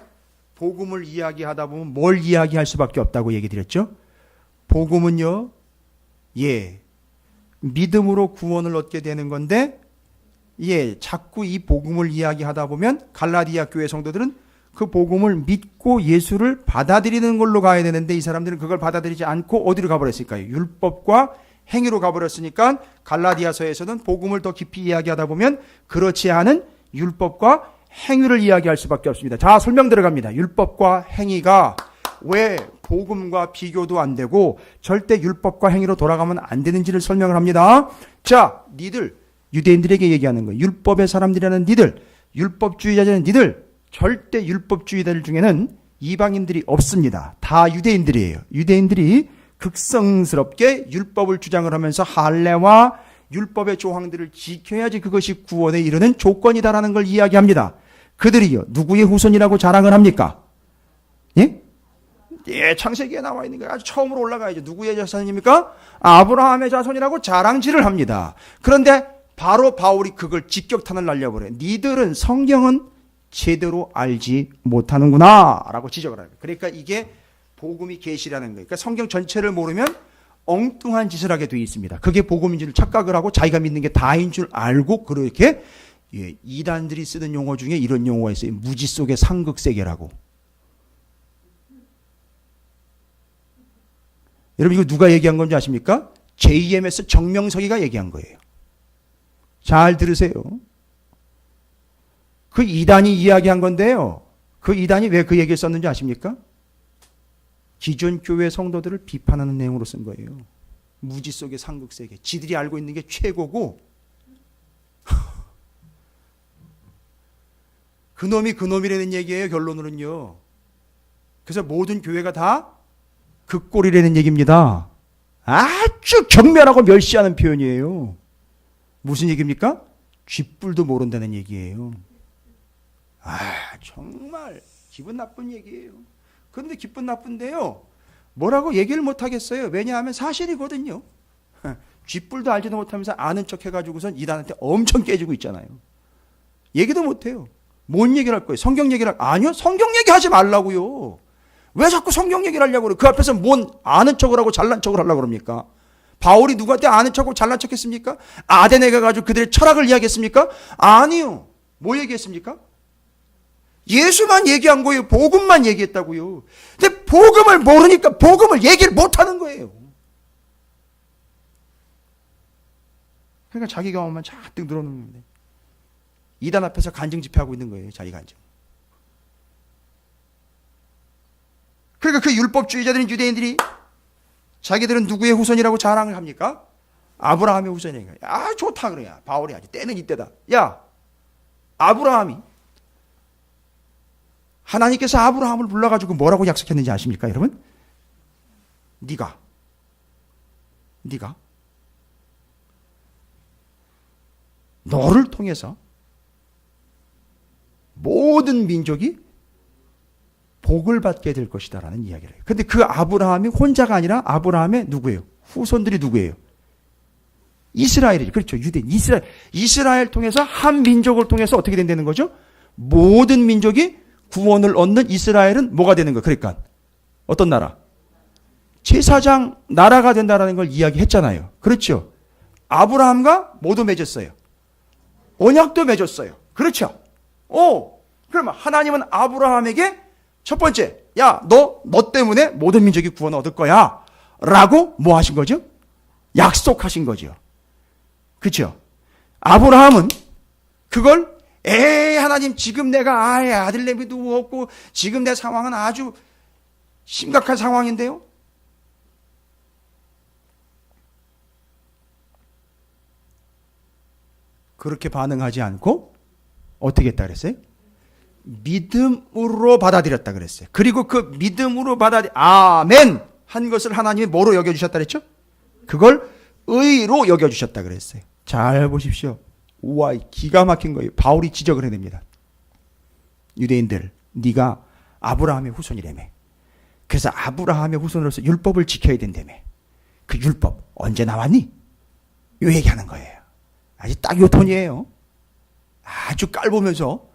복음을 이야기하다 보면 뭘 이야기할 수밖에 없다고 얘기 드렸죠? 복음은요, 믿음으로 구원을 얻게 되는 건데, 자꾸 이 복음을 이야기하다 보면 갈라디아 교회 성도들은 그 복음을 믿고 예수를 받아들이는 걸로 가야 되는데, 이 사람들은 그걸 받아들이지 않고 어디로 가버렸을까요? 율법과 행위로 가버렸으니까 갈라디아서에서는 복음을 더 깊이 이야기하다 보면 그렇지 않은 율법과 행위를 이야기할 수밖에 없습니다. 자, 설명 들어갑니다. 율법과 행위가 왜 복음과 비교도 안 되고 절대 율법과 행위로 돌아가면 안 되는지를 설명을 합니다. 자, 니들, 유대인들에게 얘기하는 거예요. 율법의 사람들이라는 니들, 율법주의자들은 니들, 절대 율법주의자들 중에는 이방인들이 없습니다. 다 유대인들이에요. 유대인들이 극성스럽게 율법을 주장을 하면서 할례와 율법의 조항들을 지켜야지 그것이 구원에 이르는 조건이다라는 걸 이야기합니다. 그들이요, 누구의 후손이라고 자랑을 합니까? 창세기에 나와 있는 거예요. 아주 처음으로 올라가야죠. 누구의 자손입니까? 아브라함의 자손이라고 자랑질을 합니다. 그런데 바로 바울이 그걸 직격탄을 날려버려요. 니들은 성경은 제대로 알지 못하는구나 라고 지적을 해요. 그러니까 이게 복음이 계시라는 거예요. 그러니까 성경 전체를 모르면 엉뚱한 짓을 하게 되어 있습니다. 그게 복음인 줄 착각을 하고 자기가 믿는 게 다인 줄 알고 그렇게 이단들이 쓰는 용어 중에 이런 용어가 있어요. 무지 속의 상극세계라고. 여러분, 이거 누가 얘기한 건지 아십니까? JMS 정명석이가 얘기한 거예요. 잘 들으세요. 그 이단이 이야기한 건데요. 그 이단이 왜 그 얘기를 썼는지 아십니까? 기존 교회 성도들을 비판하는 내용으로 쓴 거예요. 무지 속의 상극세계. 지들이 알고 있는 게 최고고 그놈이 그놈이라는 얘기예요, 결론으로는요. 그래서 모든 교회가 다 그 꼴이라는 얘기입니다. 아주 경멸하고 멸시하는 표현이에요. 무슨 얘기입니까? 쥐뿔도 모른다는 얘기예요. 정말 기분 나쁜 얘기예요. 그런데 기분 나쁜데요, 뭐라고 얘기를 못 하겠어요. 왜냐하면 사실이거든요. 쥐뿔도 알지도 못하면서 아는 척 해가지고선 이단한테 엄청 깨지고 있잖아요. 얘기도 못해요. 뭔 얘기를 할 거예요? 성경 얘기를 아니요, 성경 얘기하지 말라고요. 왜 자꾸 성경 얘기를 하려고 그래요? 그 앞에서 뭔 아는 척을 하고 잘난 척을 하려고 그럽니까? 바울이 누구한테 아는 척하고 잘난 척 했습니까? 아데네가 가지고 그들의 철학을 이야기했습니까? 아니요. 뭐 얘기했습니까? 예수만 얘기한 거예요. 복음만 얘기했다고요. 근데 복음을 모르니까 복음을 얘기를 못하는 거예요. 그러니까 자기 경험만 잔뜩 늘어놓는데 이단 앞에서 간증 집회하고 있는 거예요. 자기 간증. 그러니까 그 율법주의자들인 유대인들이 자기들은 누구의 후손이라고 자랑을 합니까? 아브라함의 후손이니까. 좋다 그래야. 바울이 아주 때는 이때다. 야, 아브라함이 하나님께서 아브라함을 불러가지고 뭐라고 약속했는지 아십니까, 여러분? 네가 너를 통해서 모든 민족이 복을 받게 될 것이다라는 이야기를 해요. 그런데 그 아브라함이 혼자가 아니라 아브라함의 누구예요? 후손들이 누구예요? 이스라엘이죠. 그렇죠. 유대인. 이스라엘 통해서 한 민족을 통해서 어떻게 된다는 거죠? 모든 민족이 구원을 얻는 이스라엘은 뭐가 되는 거예요? 그러니까 어떤 나라? 제사장 나라가 된다라는 걸 이야기했잖아요. 그렇죠. 아브라함과 뭐도 맺었어요? 언약도 맺었어요. 그렇죠. 그러면 하나님은 아브라함에게 첫 번째, 야, 너 때문에 모든 민족이 구원을 얻을 거야. 라고 뭐 하신 거죠? 약속하신 거죠. 그렇죠. 아브라함은 그걸 하나님 지금 내가 아들내미도 없고 지금 내 상황은 아주 심각한 상황인데요. 그렇게 반응하지 않고 어떻게 했다 그랬어요? 믿음으로 받아들였다 그랬어요. 그리고 그 믿음으로 아멘 한 것을 하나님이 뭐로 여겨주셨다 그랬죠? 그걸 의로 여겨주셨다 그랬어요. 잘 보십시오. 우와, 기가 막힌 거예요. 바울이 지적을 해냅니다. 유대인들, 네가 아브라함의 후손이라며. 그래서 아브라함의 후손으로서 율법을 지켜야 된다며. 그 율법 언제 나왔니? 요 얘기하는 거예요. 아주 딱 요 톤이에요. 아주 깔보면서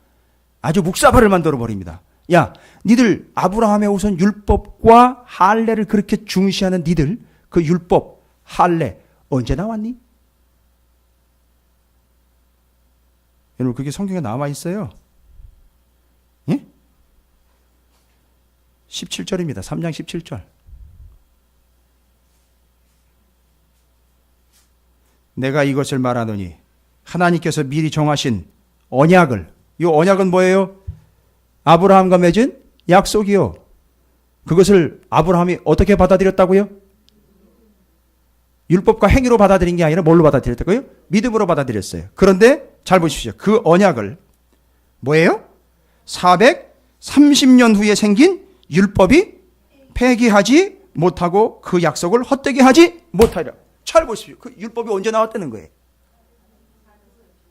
아주 묵사발을 만들어 버립니다. 야, 니들 아브라함의 후손 율법과 할례를 그렇게 중시하는 니들 그 율법, 할례 언제 나왔니? 여러분 그게 성경에 남아 있어요. 예? 17절입니다. 3장 17절. 내가 이것을 말하노니 하나님께서 미리 정하신 언약을, 이 언약은 뭐예요? 아브라함과 맺은 약속이요. 그것을 아브라함이 어떻게 받아들였다고요? 율법과 행위로 받아들인 게 아니라 뭘로 받아들였다고요? 믿음으로 받아들였어요. 그런데 잘 보십시오. 그 언약을 뭐예요? 430년 후에 생긴 율법이 폐기하지 못하고 그 약속을 헛되게 하지 못하리라. 잘 보십시오. 그 율법이 언제 나왔다는 거예요?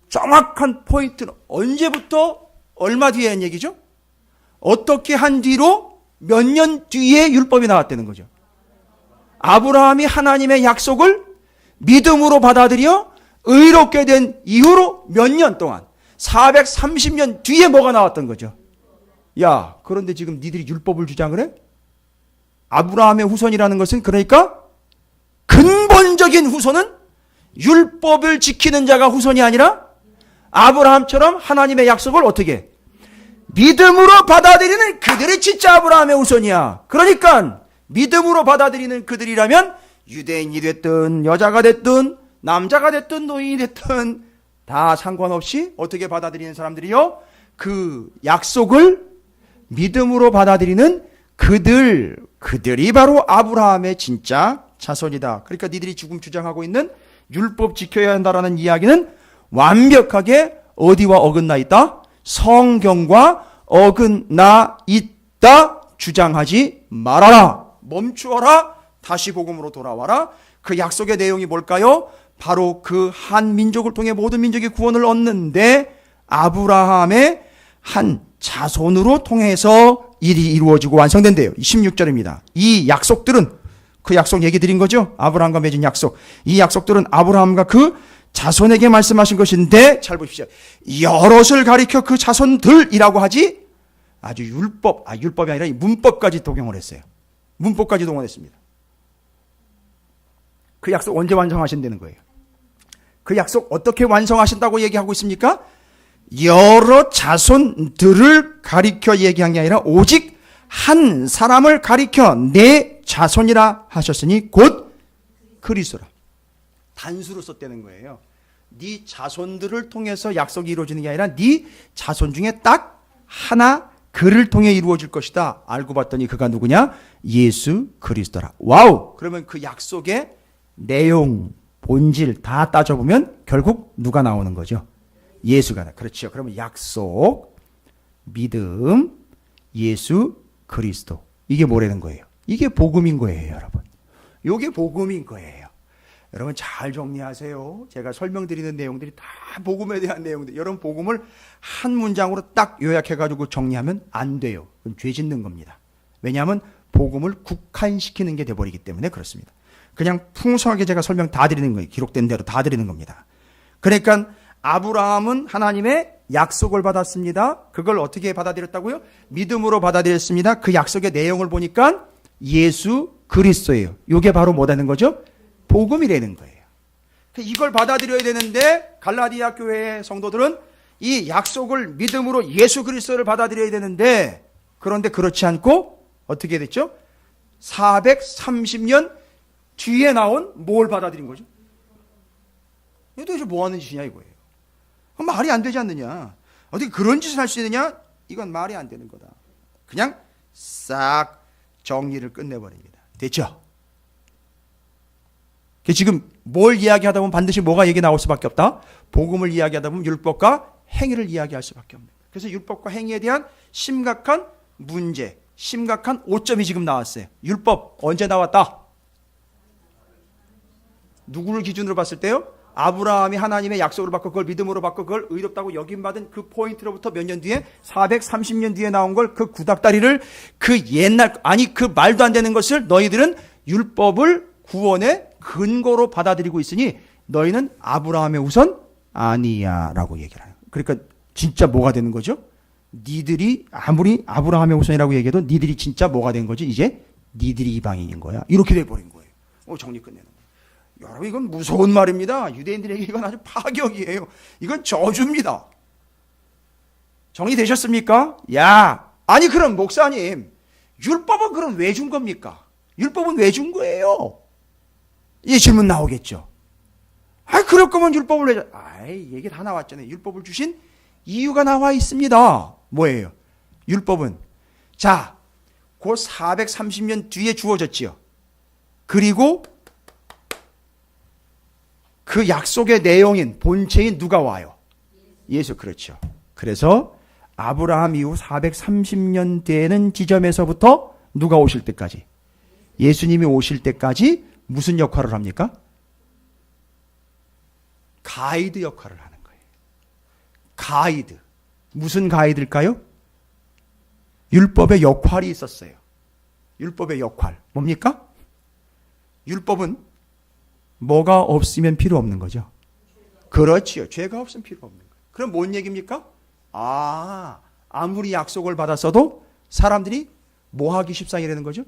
정확한 포인트는 언제부터 얼마 뒤에 한 얘기죠? 어떻게 한 뒤로 몇 년 뒤에 율법이 나왔다는 거죠. 아브라함이 하나님의 약속을 믿음으로 받아들여 의롭게 된 이후로 몇 년 동안 430년 뒤에 뭐가 나왔던 거죠. 야, 그런데 지금 니들이 율법을 주장을 해? 아브라함의 후손이라는 것은 그러니까 근본적인 후손은 율법을 지키는 자가 후손이 아니라 아브라함처럼 하나님의 약속을 어떻게 믿음으로 받아들이는 그들이 진짜 아브라함의 후손이야. 그러니까 믿음으로 받아들이는 그들이라면 유대인이 됐든 여자가 됐든 남자가 됐든 노인이 됐든 다 상관없이 어떻게 받아들이는 사람들이요? 그 약속을 믿음으로 받아들이는 그들이 바로 아브라함의 진짜 자손이다. 그러니까 니들이 지금 주장하고 있는 율법 지켜야 한다라는 이야기는 완벽하게 어디와 어긋나 있다? 성경과 어긋나 있다 주장하지 말아라. 멈추어라. 다시 복음으로 돌아와라. 그 약속의 내용이 뭘까요? 바로 그 한 민족을 통해 모든 민족이 구원을 얻는데 아브라함의 한 자손으로 통해서 일이 이루어지고 완성된대요. 16절입니다. 이 약속들은 그 약속 얘기 드린 거죠. 아브라함과 맺은 약속. 이 약속들은 아브라함과 그 자손에게 말씀하신 것인데 잘 보십시오. 여럿을 가리켜 그 자손들이라고 하지 아주 율법이 아니라 문법까지 동용을 했어요. 문법까지 동원했습니다. 그 약속 언제 완성하신다는 거예요? 그 약속 어떻게 완성하신다고 얘기하고 있습니까? 여러 자손들을 가리켜 얘기한 게 아니라 오직 한 사람을 가리켜 내 자손이라 하셨으니 곧 그리스도라. 단수로 썼다는 거예요. 네 자손들을 통해서 약속이 이루어지는 게 아니라 네 자손 중에 딱 하나 그를 통해 이루어질 것이다. 알고 봤더니 그가 누구냐? 예수 그리스도라. 와우! 그러면 그 약속의 내용, 본질 다 따져보면 결국 누가 나오는 거죠? 예수가. 그렇죠. 그러면 약속, 믿음, 예수 그리스도. 이게 뭐라는 거예요? 이게 복음인 거예요, 여러분. 이게 복음인 거예요. 여러분 잘 정리하세요. 제가 설명드리는 내용들이 다 복음에 대한 내용들. 여러분 복음을 한 문장으로 딱 요약해가지고 정리하면 안 돼요. 그건 죄 짓는 겁니다. 왜냐하면 복음을 국한시키는 게 돼버리기 때문에 그렇습니다. 그냥 풍성하게 제가 설명 다 드리는 거예요. 기록된 대로 다 드리는 겁니다. 그러니까 아브라함은 하나님의 약속을 받았습니다. 그걸 어떻게 받아들였다고요? 믿음으로 받아들였습니다. 그 약속의 내용을 보니까 예수 그리스도예요. 이게 바로 뭐라는 거죠? 복음이라는 거예요. 이걸 받아들여야 되는데 갈라디아 교회의 성도들은 이 약속을 믿음으로 예수 그리스도를 받아들여야 되는데 그런데 그렇지 않고 어떻게 됐죠? 430년 뒤에 나온 뭘 받아들인 거죠? 이거 도대체 뭐 하는 짓이냐 이거예요. 말이 안 되지 않느냐. 어떻게 그런 짓을 할 수 있느냐? 이건 말이 안 되는 거다. 그냥 싹 정리를 끝내버립니다. 됐죠? 지금 뭘 이야기하다 보면 반드시 뭐가 얘기 나올 수밖에 없다? 복음을 이야기하다 보면 율법과 행위를 이야기할 수밖에 없는 거예요. 그래서 율법과 행위에 대한 심각한 문제, 심각한 오점이 지금 나왔어요. 율법 언제 나왔다? 누구를 기준으로 봤을 때요? 아브라함이 하나님의 약속으로 받고 그걸 믿음으로 받고 그걸 의롭다고 여김받은 그 포인트로부터 몇 년 뒤에 430년 뒤에 나온 걸 그 구닥다리를 그 옛날 그 말도 안 되는 것을 너희들은 율법을 구원의 근거로 받아들이고 있으니 너희는 아브라함의 우선 아니야 라고 얘기를 해요. 그러니까 진짜 뭐가 되는 거죠? 니들이 아무리 아브라함의 우선이라고 얘기해도 니들이 진짜 뭐가 된 거지? 이제 니들이 이방인인 거야. 이렇게 돼버린 거예요. 정리 끝내는 거예요. 여러분 이건 무서운 말입니다. 유대인들에게 이건 아주 파격이에요. 이건 저주입니다. 정리되셨습니까? 아니 그럼 목사님 율법은 그럼 왜 준 겁니까? 율법은 왜 준 거예요? 이 질문 나오겠죠. 그럴 거면 율법을 왜 줘? 얘기 다 나왔잖아요. 율법을 주신 이유가 나와 있습니다. 뭐예요? 율법은 그 430년 뒤에 주어졌지요. 그리고 그 약속의 내용인 본체인 누가 와요? 예수. 그렇죠. 그래서 아브라함 이후 430년 되는 지점에서부터 누가 오실 때까지? 예수님이 오실 때까지 무슨 역할을 합니까? 가이드 역할을 하는 거예요. 가이드. 무슨 가이드일까요? 율법의 역할이 있었어요. 율법의 역할. 뭡니까? 율법은 뭐가 없으면 필요 없는 거죠. 그렇지요. 죄가 없으면 필요 없는 거예요. 그럼 뭔 얘기입니까? 아무리 약속을 받았어도 사람들이 뭐 하기 십상이라는 거죠?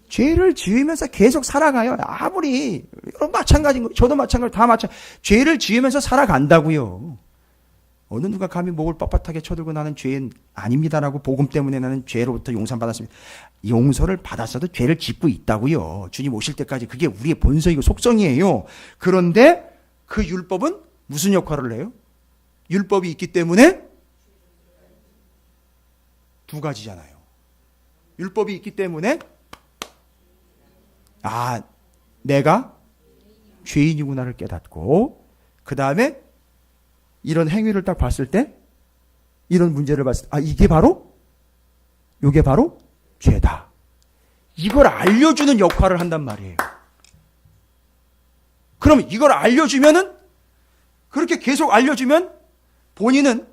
죄를 지으면서 계속 살아가요. 아무리 여러분 마찬가지인 거예요. 저도 마찬가지, 다 마찬가지. 죄를 지으면서 살아간다고요. 어느 누가 감히 목을 뻣뻣하게 쳐들고 나는 죄인 아닙니다라고 복음 때문에 나는 죄로부터 용서받았습니다. 용서를 받았어도 죄를 짓고 있다고요. 주님 오실 때까지 그게 우리의 본성이고 속성이에요. 그런데 그 율법은 무슨 역할을 해요? 율법이 있기 때문에 두 가지잖아요. 율법이 있기 때문에 내가 죄인이구나를 깨닫고 그 다음에 이런 행위를 딱 봤을 때 이런 문제를 봤을 때 이게 바로 죄다. 이걸 알려주는 역할을 한단 말이에요. 그럼 이걸 알려주면은, 그렇게 계속 알려주면 본인은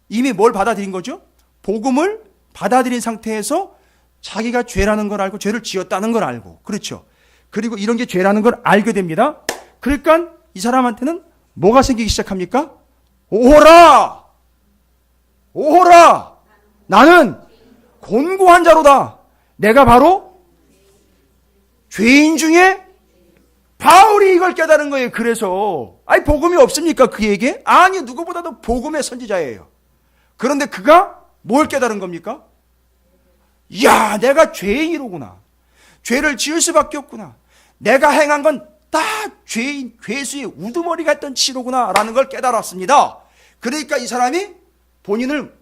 이미 뭘 받아들인 거죠? 복음을 받아들인 상태에서 자기가 죄라는 걸 알고 죄를 지었다는 걸 알고, 그렇죠. 그리고 이런 게 죄라는 걸 알게 됩니다. 그러니까 이 사람한테는 뭐가 생기기 시작합니까? 오호라! 오호라! 나는 곤고한 자로다. 내가 바로 죄인 중에 바울이 이걸 깨달은 거예요. 그래서 복음이 없습니까 그에게? 아니, 누구보다도 복음의 선지자예요. 그런데 그가 뭘 깨달은 겁니까? 야, 내가 죄인이로구나. 죄를 지을 수밖에 없구나. 내가 행한 건 다 죄인, 죄수의 우두머리 같던 치로구나 라는 걸 깨달았습니다. 그러니까 이 사람이 본인을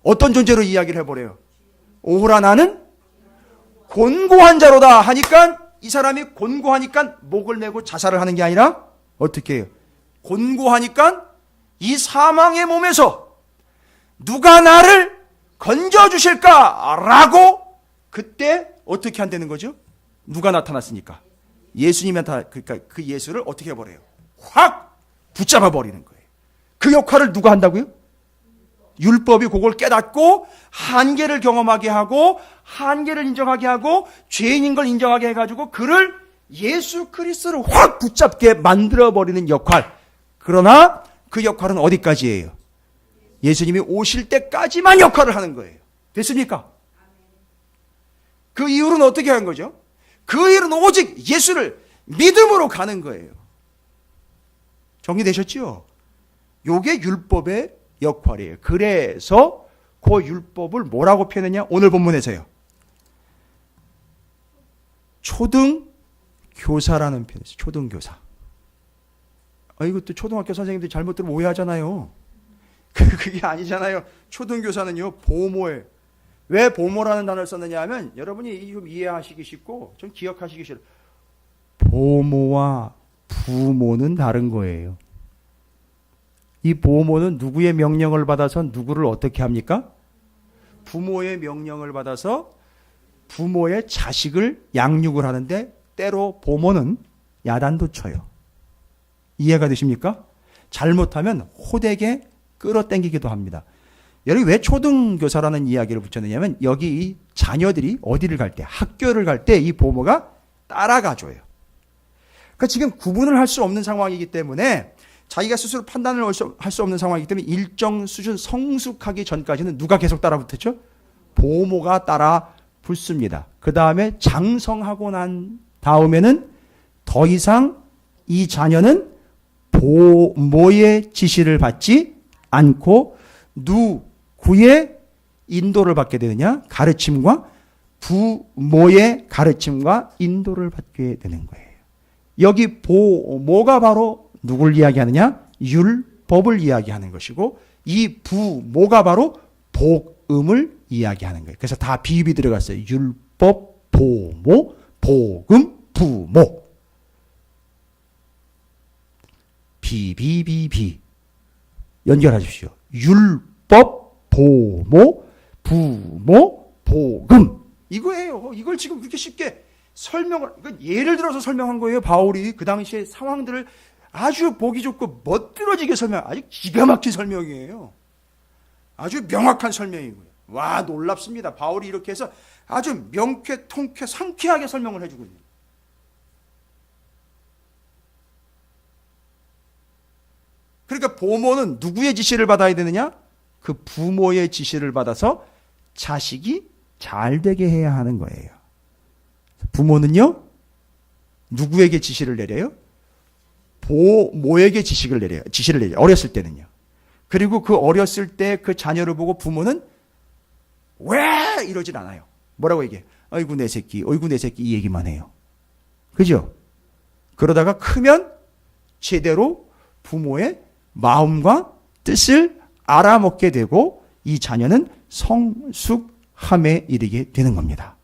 어떤 존재로 이야기를 해버려요. 오호라, 나는 곤고한 자로다 하니까, 이 사람이 곤고하니까 목을 메고 자살을 하는 게 아니라 어떻게 해요? 곤고하니까 이 사망의 몸에서 누가 나를 건져주실까라고 그때 어떻게 한다는 거죠? 누가 나타났으니까? 예수님이 그러니까 그 예수를 어떻게 해버려요? 확 붙잡아 버리는 거예요. 그 역할을 누가 한다고요? 율법이 그걸 깨닫고 한계를 경험하게 하고 한계를 인정하게 하고 죄인인 걸 인정하게 해가지고 그를 예수 그리스도를 확 붙잡게 만들어버리는 역할. 그러나 그 역할은 어디까지예요? 예수님이 오실 때까지만 역할을 하는 거예요. 됐습니까? 그 이후로는 어떻게 한 거죠? 그 일은 오직 예수를 믿음으로 가는 거예요. 정리되셨죠? 요게 율법의 역할이에요. 그래서 그 율법을 뭐라고 표현했냐? 오늘 본문에서요. 초등교사라는 표현이었어요. 초등교사. 이것도 초등학교 선생님들이 잘못 들으면 오해하잖아요. 그게 아니잖아요. 초등교사는요, 보모예요. 왜 보모라는 단어를 썼느냐 하면 여러분이 좀 이해하시기 쉽고 좀 기억하시기 싫어요. 보모와 부모는 다른 거예요. 이 보모는 누구의 명령을 받아서 누구를 어떻게 합니까? 부모의 명령을 받아서 부모의 자식을 양육을 하는데 때로 보모는 야단도 쳐요. 이해가 되십니까? 잘못하면 호되게 끌어당기기도 합니다. 여기 왜 초등교사라는 이야기를 붙였느냐면 여기 이 자녀들이 어디를 갈 때, 학교를 갈 때 이 보모가 따라가줘요. 그러니까 지금 구분을 할 수 없는 상황이기 때문에 자기가 스스로 판단을 할 수 없는 상황이기 때문에 일정 수준 성숙하기 전까지는 누가 계속 따라 붙었죠? 보모가 따라 붙습니다. 그 다음에 장성하고 난 다음에는 더 이상 이 자녀는 보모의 지시를 받지 않고 누구의 인도를 받게 되느냐? 가르침과 부모의 가르침과 인도를 받게 되는 거예요. 여기 보모가 바로 누굴 이야기하느냐? 율법을 이야기하는 것이고 이 부모가 바로 복음을 이야기하는 거예요. 그래서 다 비입이 들어갔어요. 율법, 보모, 복음, 부모. 비비비비 연결하십시오. 율법, 보모, 부모, 복음. 이거예요. 이걸 지금 그렇게 쉽게 설명을, 예를 들어서 설명한 거예요. 바울이 그 당시에 상황들을 아주 보기 좋고 멋들어지게 아주 기가 막힌 설명이에요. 아주 명확한 설명이고요. 와, 놀랍습니다. 바울이 이렇게 해서 아주 명쾌, 통쾌, 상쾌하게 설명을 해주고 있는. 그러니까 보모는 누구의 지시를 받아야 되느냐? 그 부모의 지시를 받아서 자식이 잘 되게 해야 하는 거예요. 부모는요, 누구에게 지시를 내려요? 보모에게 지시를 내려요. 어렸을 때는요. 그리고 그 어렸을 때 그 자녀를 보고 부모는 왜 이러진 않아요. 뭐라고 얘기해? 어이구 내 새끼, 어이구 내 새끼 이 얘기만 해요. 그죠? 그러다가 크면 제대로 부모의 마음과 뜻을 알아먹게 되고 이 자녀는 성숙함에 이르게 되는 겁니다.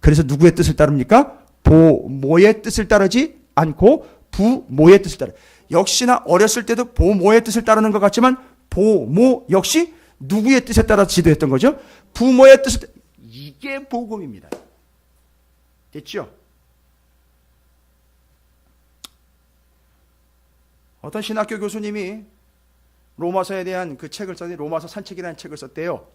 그래서 누구의 뜻을 따릅니까? 보모의 뜻을 따르지 않고 부모의 뜻을 따르. 역시나 어렸을 때도 보모의 뜻을 따르는 것 같지만 보모 역시 누구의 뜻에 따라 지도했던 거죠? 부모의 뜻에. 이게 복음입니다. 됐죠? 어떤 신학교 교수님이 로마서에 대한 그 책을 썼는데 로마서 산책이라는 책을 썼대요.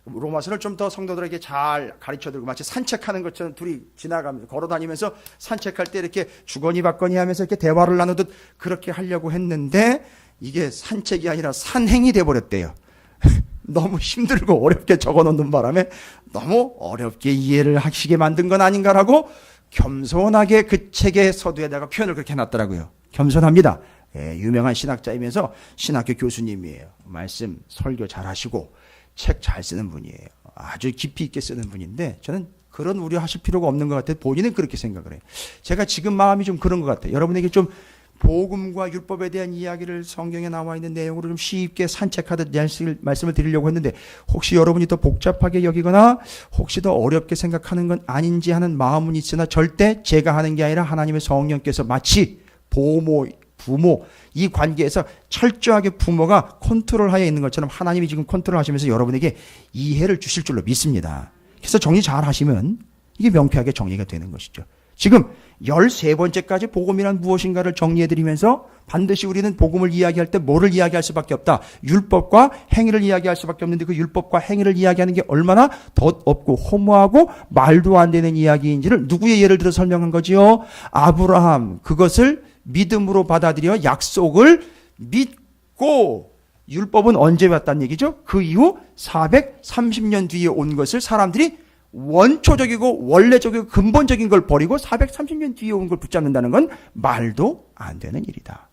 로마서를 좀 더 성도들에게 잘 가르쳐드리고 마치 산책하는 것처럼 둘이 지나가면서 걸어다니면서 산책할 때 이렇게 주거니 받거니 하면서 이렇게 대화를 나누듯 그렇게 하려고 했는데 이게 산책이 아니라 산행이 돼버렸대요. 너무 힘들고 어렵게 적어놓는 바람에 너무 어렵게 이해를 하시게 만든 건 아닌가라고 겸손하게 그 책의 서두에다가 표현을 그렇게 해놨더라고요. 겸손합니다. 예, 유명한 신학자이면서 신학교 교수님이에요. 말씀 설교 잘하시고 책 잘 쓰는 분이에요. 아주 깊이 있게 쓰는 분인데 저는 그런 우려하실 필요가 없는 것 같아요. 본인은 그렇게 생각을 해요. 제가 지금 마음이 좀 그런 것 같아요. 여러분에게 좀 복음과 율법에 대한 이야기를 성경에 나와 있는 내용으로 좀 쉽게 산책하듯 말씀을 드리려고 했는데 혹시 여러분이 더 복잡하게 여기거나 혹시 더 어렵게 생각하는 건 아닌지 하는 마음은 있으나 절대 제가 하는 게 아니라 하나님의 성령께서 마치 부모 이 관계에서 철저하게 부모가 컨트롤하에 있는 것처럼 하나님이 지금 컨트롤하시면서 여러분에게 이해를 주실 줄로 믿습니다. 그래서 정리 잘 하시면 이게 명쾌하게 정리가 되는 것이죠. 지금 13번째까지 복음이란 무엇인가를 정리해드리면서 반드시 우리는 복음을 이야기할 때 뭐를 이야기할 수밖에 없다. 율법과 행위를 이야기할 수밖에 없는데 그 율법과 행위를 이야기하는 게 얼마나 덧없고 허무하고 말도 안 되는 이야기인지를 누구의 예를 들어 설명한 거지요? 아브라함. 그것을 믿음으로 받아들여 약속을 믿고 율법은 언제 왔다는 얘기죠? 그 이후 430년 뒤에 온 것을 사람들이 원초적이고 원래적이고 근본적인 걸 버리고 430년 뒤에 온 걸 붙잡는다는 건 말도 안 되는 일이다.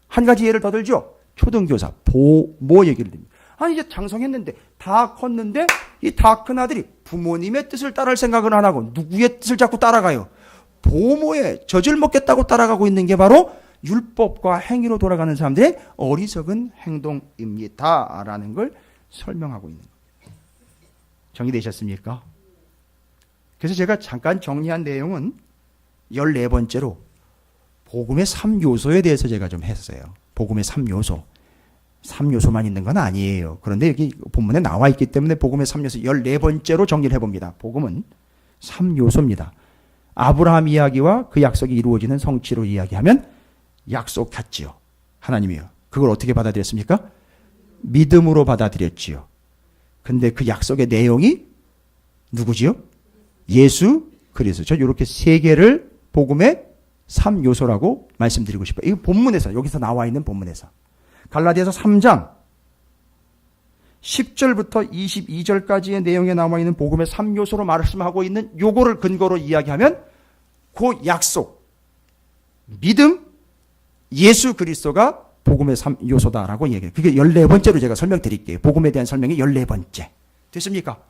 한 가지 예를 더 들죠. 초등교사 보모 얘기를 드립니다. 아니 이제 장성했는데 다 컸는데 이 다 큰 아들이 부모님의 뜻을 따를 생각을 안 하고 누구의 뜻을 자꾸 따라가요? 보모의 젖을 먹겠다고 따라가고 있는 게 바로 율법과 행위로 돌아가는 사람들의 어리석은 행동입니다. 라는 걸 설명하고 있는 거예요. 정리되셨습니까? 그래서 제가 잠깐 정리한 내용은 14번째로 복음의 3요소에 대해서 제가 좀 했어요. 복음의 3요소. 3요소만 있는 건 아니에요. 그런데 여기 본문에 나와 있기 때문에 복음의 3요소 14번째로 정리를 해봅니다. 복음은 3요소입니다. 아브라함 이야기와 그 약속이 이루어지는 성취로 이야기하면 약속 같지요. 하나님이요. 그걸 어떻게 받아들였습니까? 믿음으로 받아들였지요. 근데 그 약속의 내용이 누구지요? 예수 그리스도. 저 이렇게 세 개를 복음의 3요소라고 말씀드리고 싶어요. 이 본문에서 여기서 나와 있는 본문에서 갈라디아서 3장 10절부터 22절까지의 내용에 나와 있는 복음의 3요소로 말씀하고 있는 요거를 근거로 이야기하면 그 약속, 믿음, 예수 그리스도가 복음의 3요소다라고 얘기해요. 그게 14번째로 제가 설명드릴게요. 복음에 대한 설명이 14번째. 됐습니까?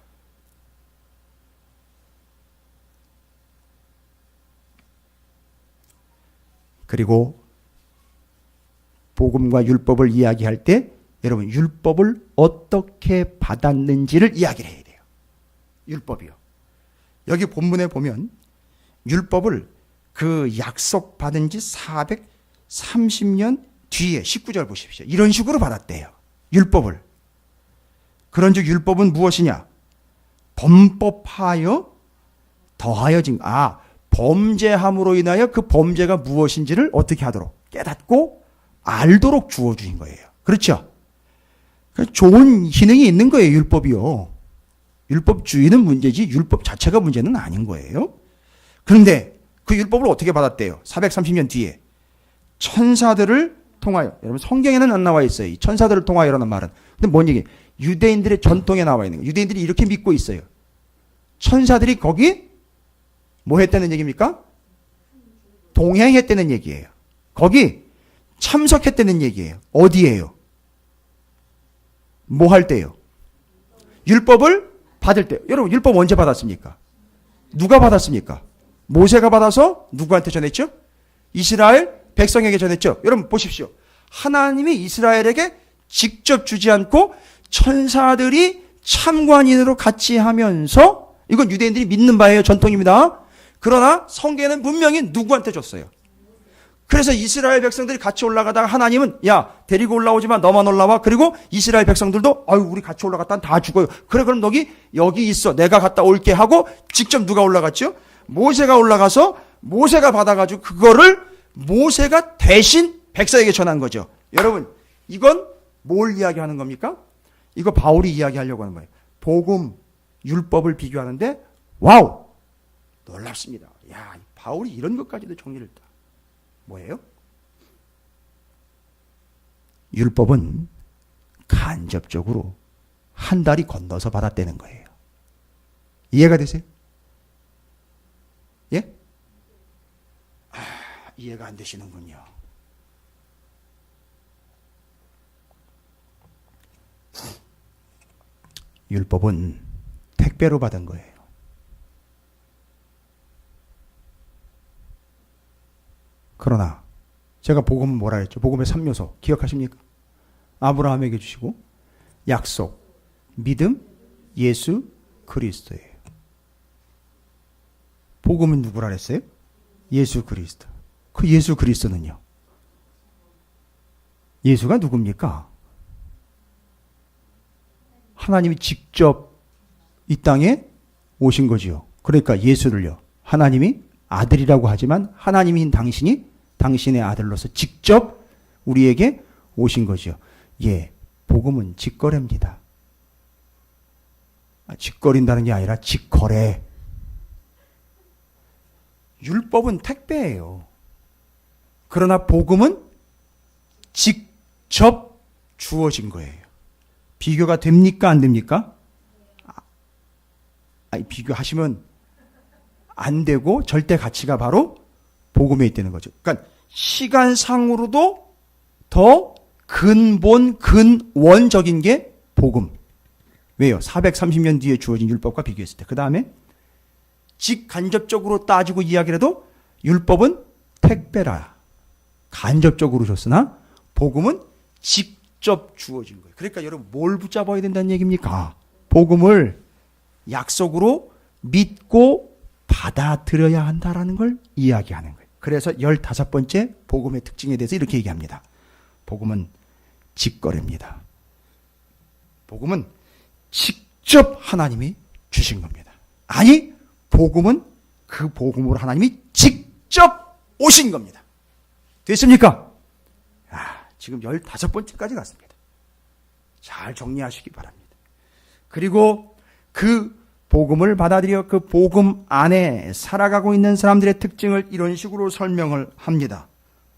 그리고 복음과 율법을 이야기할 때 여러분 율법을 어떻게 받았는지를 이야기를 해야 돼요. 율법이요. 여기 본문에 보면 율법을 그 약속 받은 지 430년 뒤에 19절 보십시오. 이런 식으로 받았대요. 율법을. 그런즉 율법은 무엇이냐? 범법하여 더하여 범죄함으로 인하여 그 범죄가 무엇인지를 어떻게 하도록 깨닫고 알도록 주어주신 거예요. 그렇죠? 좋은 기능이 있는 거예요. 율법이요. 율법주의는 문제지 율법 자체가 문제는 아닌 거예요. 그런데 그 율법을 어떻게 받았대요? 430년 뒤에 천사들을 통하여. 여러분 성경에는 안 나와 있어요. 이 천사들을 통하여라는 말은. 근데 뭔 얘기예요? 유대인들의 전통에 나와 있는 거예요. 유대인들이 이렇게 믿고 있어요. 천사들이 거기 뭐 했다는 얘기입니까? 동행했다는 얘기예요. 거기 참석했다는 얘기예요. 어디예요? 뭐 할 때요? 율법을 받을 때. 여러분 율법 언제 받았습니까? 누가 받았습니까? 모세가 받아서 누구한테 전했죠? 이스라엘 백성에게 전했죠. 여러분 보십시오. 하나님이 이스라엘에게 직접 주지 않고 천사들이 참관인으로 같이 하면서, 이건 유대인들이 믿는 바예요. 전통입니다. 그러나 성경에는 분명히 누구한테 줬어요? 그래서 이스라엘 백성들이 같이 올라가다가 하나님은 야 데리고 올라오지 마, 너만 올라와. 그리고 이스라엘 백성들도 아유 우리 같이 올라갔다 다 죽어요. 그래 그럼 너기 여기 있어, 내가 갔다 올게 하고 직접 누가 올라갔죠? 모세가 올라가서 모세가 받아가지고 그거를 모세가 대신 백성에게 전한 거죠. 여러분 이건 뭘 이야기하는 겁니까? 이거 바울이 이야기하려고 하는 거예요. 복음, 율법을 비교하는데 와우 놀랍습니다. 야 바울이 이런 것까지도 정리를 했다. 뭐예요? 율법은 간접적으로 한 다리 건너서 받았다는 거예요. 이해가 되세요? 예? 이해가 안 되시는군요. 율법은 택배로 받은 거예요. 그러나 제가 복음은 뭐라 했죠? 복음의 3요소 기억하십니까? 아브라함에게 주시고 약속, 믿음, 예수 그리스도예요. 복음은 누구라 했어요? 예수 그리스도. 그 예수 그리스도는요? 예수가 누굽니까? 하나님이 직접 이 땅에 오신 거지요. 그러니까 예수를요, 하나님이 아들이라고 하지만 하나님인 당신이 당신의 아들로서 직접 우리에게 오신 거지요. 예, 복음은 직거래입니다. 직거린다는 게 아니라 직거래. 율법은 택배예요. 그러나 복음은 직접 주어진 거예요. 비교가 됩니까? 안 됩니까? 비교하시면 안 되고 절대 가치가 바로 복음에 있다는 거죠. 그러니까 시간상으로도 더 근본, 근원적인 게 복음. 왜요? 430년 뒤에 주어진 율법과 비교했을 때. 그 다음에 직간접적으로 따지고 이야기해도 율법은 택배라. 간접적으로 줬으나 복음은 직접 주어진 거예요. 그러니까 여러분 뭘 붙잡아야 된다는 얘기입니까? 복음을 약속으로 믿고 받아들여야 한다라는 걸 이야기하는 거예요. 그래서 15번째 복음의 특징에 대해서 이렇게 얘기합니다. 복음은 직거래입니다. 복음은 직접 하나님이 주신 겁니다. 아니, 복음은 그 복음으로 하나님이 직접 오신 겁니다. 됐습니까? 지금 15번째까지 갔습니다. 잘 정리하시기 바랍니다. 그리고 그 복음을 받아들여 그 복음 안에 살아가고 있는 사람들의 특징을 이런 식으로 설명을 합니다.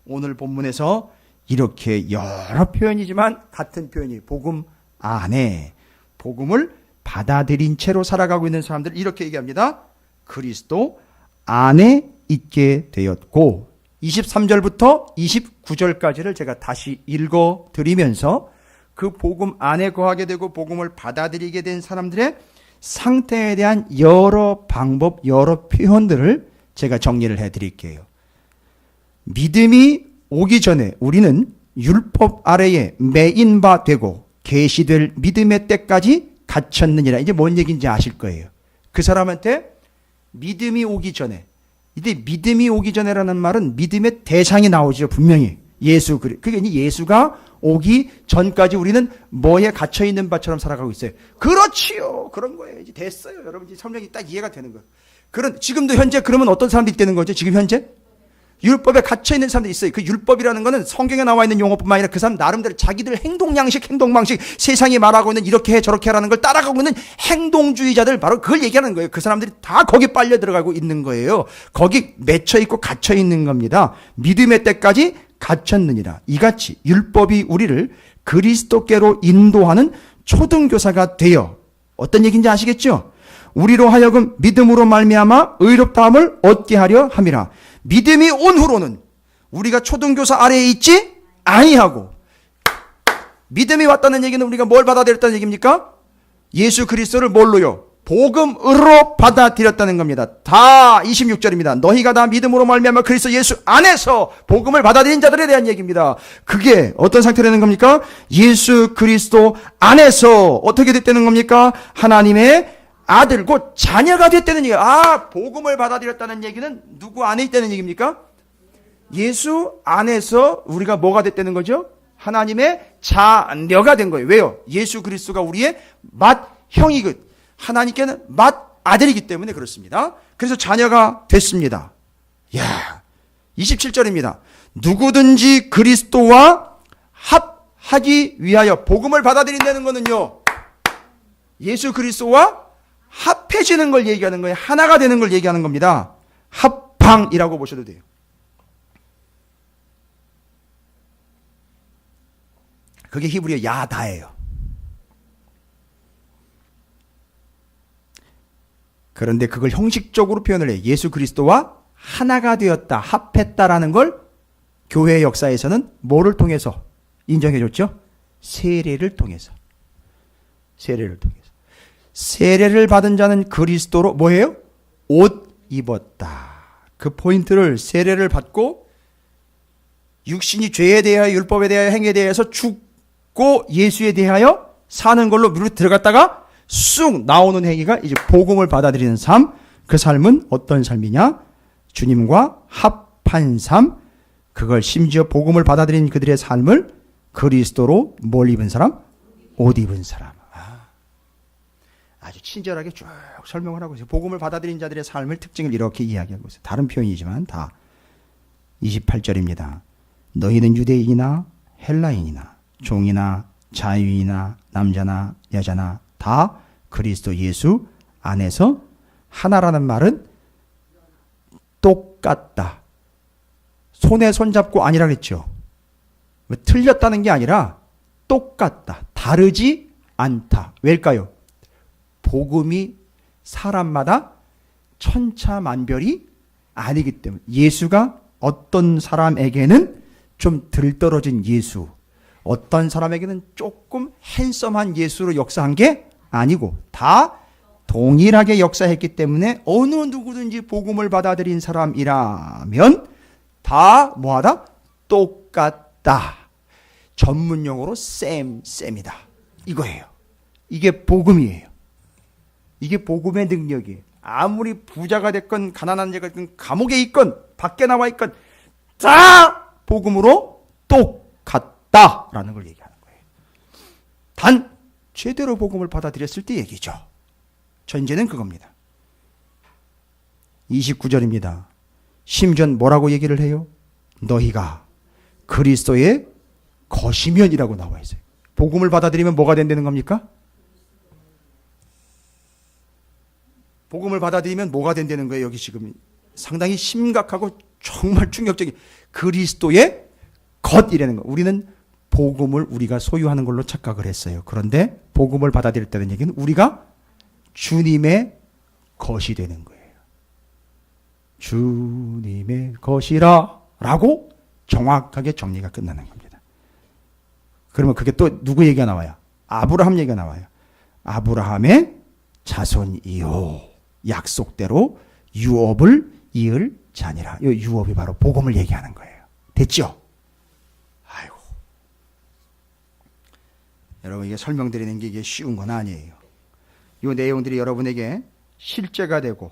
오늘 본문에서 이렇게 여러 표현이지만 같은 표현이 복음 안에, 복음을 받아들인 채로 살아가고 있는 사람들을 이렇게 얘기합니다. 그리스도 안에 있게 되었고, 23절부터 29절까지를 제가 다시 읽어드리면서 그 복음 안에 거하게 되고 복음을 받아들이게 된 사람들의 상태에 대한 여러 방법, 여러 표현들을 제가 정리를 해드릴게요. 믿음이 오기 전에 우리는 율법 아래에 매인 바 되고 계시될 믿음의 때까지 갇혔느니라. 이제 뭔 얘기인지 아실 거예요. 그 사람한테 믿음이 오기 전에, 이제 믿음이 오기 전에라는 말은 믿음의 대상이 나오죠. 분명히 예수. 그게 예수가 오기 전까지 우리는 뭐에 갇혀 있는 바처럼 살아가고 있어요. 그렇지요. 그런 거예요. 이제 됐어요. 여러분 이제 설명이 딱 이해가 되는 거예요. 지금도 현재 그러면 어떤 사람들이 있다는 거죠? 지금 현재 율법에 갇혀 있는 사람들이 있어요. 그 율법이라는 거는 성경에 나와 있는 용어뿐만 아니라 그 사람 나름대로 자기들 행동 양식, 행동 방식, 세상이 말하고 있는 이렇게 해 저렇게 하라는 걸 따라가고 있는 행동주의자들, 바로 그걸 얘기하는 거예요. 그 사람들이 다 거기 빨려 들어가고 있는 거예요. 거기 맺혀 있고 갇혀 있는 겁니다. 믿음의 때까지 갇혔느니라. 이같이 율법이 우리를 그리스도께로 인도하는 초등교사가 되어, 어떤 얘기인지 아시겠죠? 우리로 하여금 믿음으로 말미암아 의롭다함을 얻게 하려 함이라. 믿음이 온 후로는 우리가 초등교사 아래에 있지 아니하고, 믿음이 왔다는 얘기는 우리가 뭘 받아들였다는 얘기입니까? 예수 그리스도를 뭘로요? 복음으로 받아들였다는 겁니다. 다 26절입니다. 너희가 다 믿음으로 말미암아 그리스도 예수 안에서 복음을 받아들인 자들에 대한 얘기입니다. 그게 어떤 상태라는 겁니까? 예수 그리스도 안에서 어떻게 됐다는 겁니까? 하나님의 아들, 곧 자녀가 됐다는 얘기예요. 복음을 받아들였다는 얘기는 누구 안에 있다는 얘기입니까? 예수 안에서 우리가 뭐가 됐다는 거죠? 하나님의 자녀가 된 거예요. 왜요? 예수 그리스도가 우리의 맏형이고 하나님께는 맏아들이기 때문에 그렇습니다. 그래서 자녀가 됐습니다. 야, 27절입니다. 누구든지 그리스도와 합하기 위하여 복음을 받아들인다는 것은요, 예수 그리스도와 합해지는 걸 얘기하는 거예요. 하나가 되는 걸 얘기하는 겁니다. 합방이라고 보셔도 돼요. 그게 히브리어 야다예요. 그런데 그걸 형식적으로 표현을 해요. 예수 그리스도와 하나가 되었다, 합했다라는 걸 교회 역사에서는 뭐를 통해서 인정해 줬죠? 세례를 통해서. 세례를 통해서. 세례를 받은 자는 그리스도로 뭐예요? 옷 입었다. 그 포인트를 세례를 받고 육신이 죄에 대하여 율법에 대하여 행위에 대해서 죽고 예수에 대하여 사는 걸로 물로 들어갔다가 쑥 나오는 행위가 이제 복음을 받아들이는 삶. 그 삶은 어떤 삶이냐? 주님과 합한 삶. 그걸 심지어 복음을 받아들인 그들의 삶을 그리스도로 뭘 입은 사람? 옷 입은 사람. 아주 친절하게 쭉 설명을 하고 있어요. 복음을 받아들인 자들의 삶의 특징을 이렇게 이야기하고 있어요. 다른 표현이지만 다. 28절입니다. 너희는 유대인이나 헬라인이나 종이나 자유인이나 남자나 여자나 다 그리스도 예수 안에서 하나라는 말은 똑같다. 손에 손잡고 아니라 그랬죠. 틀렸다는 게 아니라 똑같다. 다르지 않다. 왜일까요? 복음이 사람마다 천차만별이 아니기 때문에 예수가 어떤 사람에게는 좀 들떨어진 예수, 어떤 사람에게는 조금 핸섬한 예수로 역사한 게 아니고 다 동일하게 역사했기 때문에 어느 누구든지 복음을 받아들인 사람이라면 다 뭐하다? 똑같다. 전문용어로 쌤이다. 이거예요. 이게 복음이에요. 이게 복음의 능력이에요. 아무리 부자가 됐건 가난한 자가 됐건 감옥에 있건 밖에 나와 있건 다 복음으로 똑같다라는 걸 얘기하는 거예요. 단 제대로 복음을 받아들였을 때 얘기죠. 전제는 그겁니다. 29절입니다. 심지어 뭐라고 얘기를 해요? 너희가 그리스도의 것이면이라고 나와 있어요. 복음을 받아들이면 뭐가 된다는 겁니까? 복음을 받아들이면 뭐가 된다는 거예요? 여기 지금 상당히 심각하고 정말 충격적인 그리스도의 것이라는 거. 우리는 복음을 우리가 소유하는 걸로 착각을 했어요. 그런데 복음을 받아들였다는 얘기는 우리가 주님의 것이 되는 거예요. 주님의 것이라 라고 정확하게 정리가 끝나는 겁니다. 그러면 그게 또 누구 얘기가 나와요? 아브라함 얘기가 나와요. 아브라함의 자손이요. 약속대로 유업을 이을 자니라. 이 유업이 바로 복음을 얘기하는 거예요. 됐죠? 아이고. 여러분 이게 설명드리는 게 이게 쉬운 건 아니에요. 이 내용들이 여러분에게 실제가 되고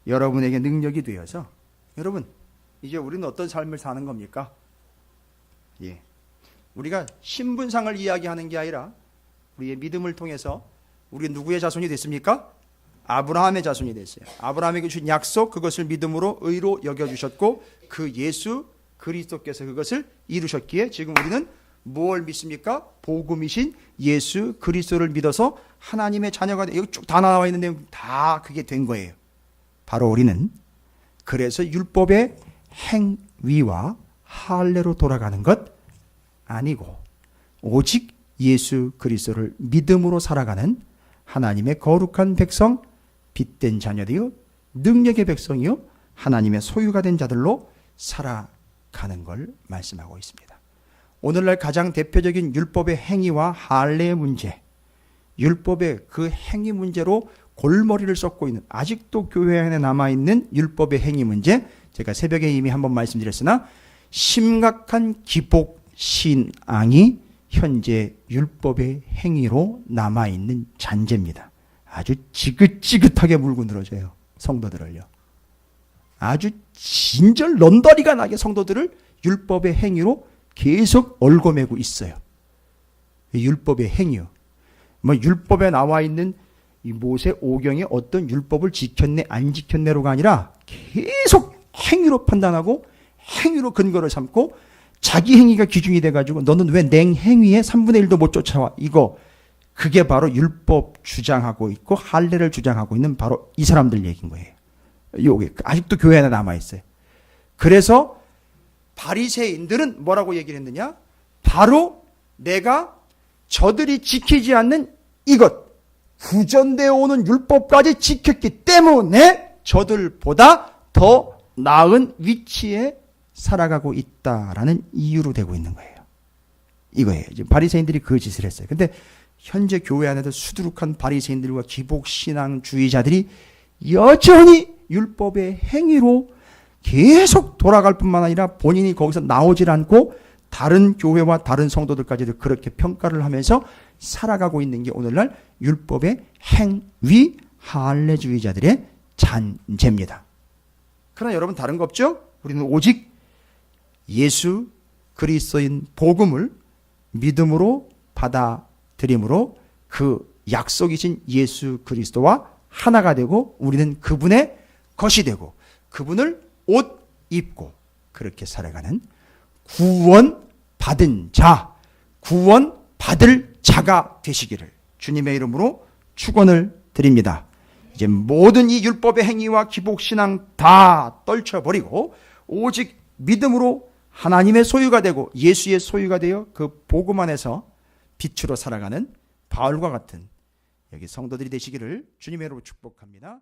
여러분에게 능력이 되어서 여러분 이제 우리는 어떤 삶을 사는 겁니까? 예. 우리가 신분상을 이야기하는 게 아니라 우리의 믿음을 통해서 우리 누구의 자손이 됐습니까? 아브라함의 자손이 됐어요. 아브라함에게 주신 약속 그것을 믿음으로 의로 여겨주셨고 그 예수 그리스도께서 그것을 이루셨기에 지금 우리는 뭘 믿습니까? 복음이신 예수 그리스도를 믿어서 하나님의 자녀가 돼. 여기 쭉 다 나와 있는 내용 다 그게 된 거예요. 바로 우리는 그래서 율법의 행위와 할례로 돌아가는 것 아니고 오직 예수 그리스도를 믿음으로 살아가는 하나님의 거룩한 백성, 빛된 자녀되어 능력의 백성이요 하나님의 소유가 된 자들로 살아가는 걸 말씀하고 있습니다. 오늘날 가장 대표적인 율법의 행위와 할례의 문제, 율법의 그 행위 문제로 골머리를 썩고 있는 아직도 교회 안에 남아있는 율법의 행위 문제, 제가 새벽에 이미 한번 말씀드렸으나 심각한 기복신앙이 현재 율법의 행위로 남아있는 잔재입니다. 아주 지긋지긋하게 물고 늘어져요. 성도들을요. 아주 진절 런더리가 나게 성도들을 율법의 행위로 계속 얽어매고 있어요. 율법의 행위요. 뭐 율법에 나와 있는 이 모세 오경의 어떤 율법을 지켰네 안 지켰네로가 아니라 계속 행위로 판단하고 행위로 근거를 삼고 자기 행위가 기준이 돼가지고 너는 왜 냉행위에 3분의 1도 못 쫓아와, 이거 그게 바로 율법 주장하고 있고 할례를 주장하고 있는 바로 이 사람들 얘기인 거예요. 요게 아직도 교회 안에 남아있어요. 그래서 바리새인들은 뭐라고 얘기를 했느냐, 바로 내가 저들이 지키지 않는 이것 후전되어 오는 율법까지 지켰기 때문에 저들보다 더 나은 위치에 살아가고 있다라는 이유로 되고 있는 거예요. 이거예요. 지금 바리새인들이 그 짓을 했어요. 근데 현재 교회 안에도 수두룩한 바리새인들과 기복신앙주의자들이 여전히 율법의 행위로 계속 돌아갈 뿐만 아니라 본인이 거기서 나오질 않고 다른 교회와 다른 성도들까지도 그렇게 평가를 하면서 살아가고 있는 게 오늘날 율법의 행위 할례주의자들의 잔재입니다. 그러나 여러분 다른 거 없죠? 우리는 오직 예수 그리스도인 복음을 믿음으로 받아들임으로 그 약속이신 예수 그리스도와 하나가 되고 우리는 그분의 것이 되고 그분을 옷 입고 그렇게 살아가는 구원받은 자, 구원받을 자가 되시기를 주님의 이름으로 축원을 드립니다. 이제 모든 이 율법의 행위와 기복신앙 다 떨쳐버리고 오직 믿음으로 하나님의 소유가 되고 예수의 소유가 되어 그 복음 안에서 빛으로 살아가는 바울과 같은 여기 성도들이 되시기를 주님의 이름으로 축복합니다.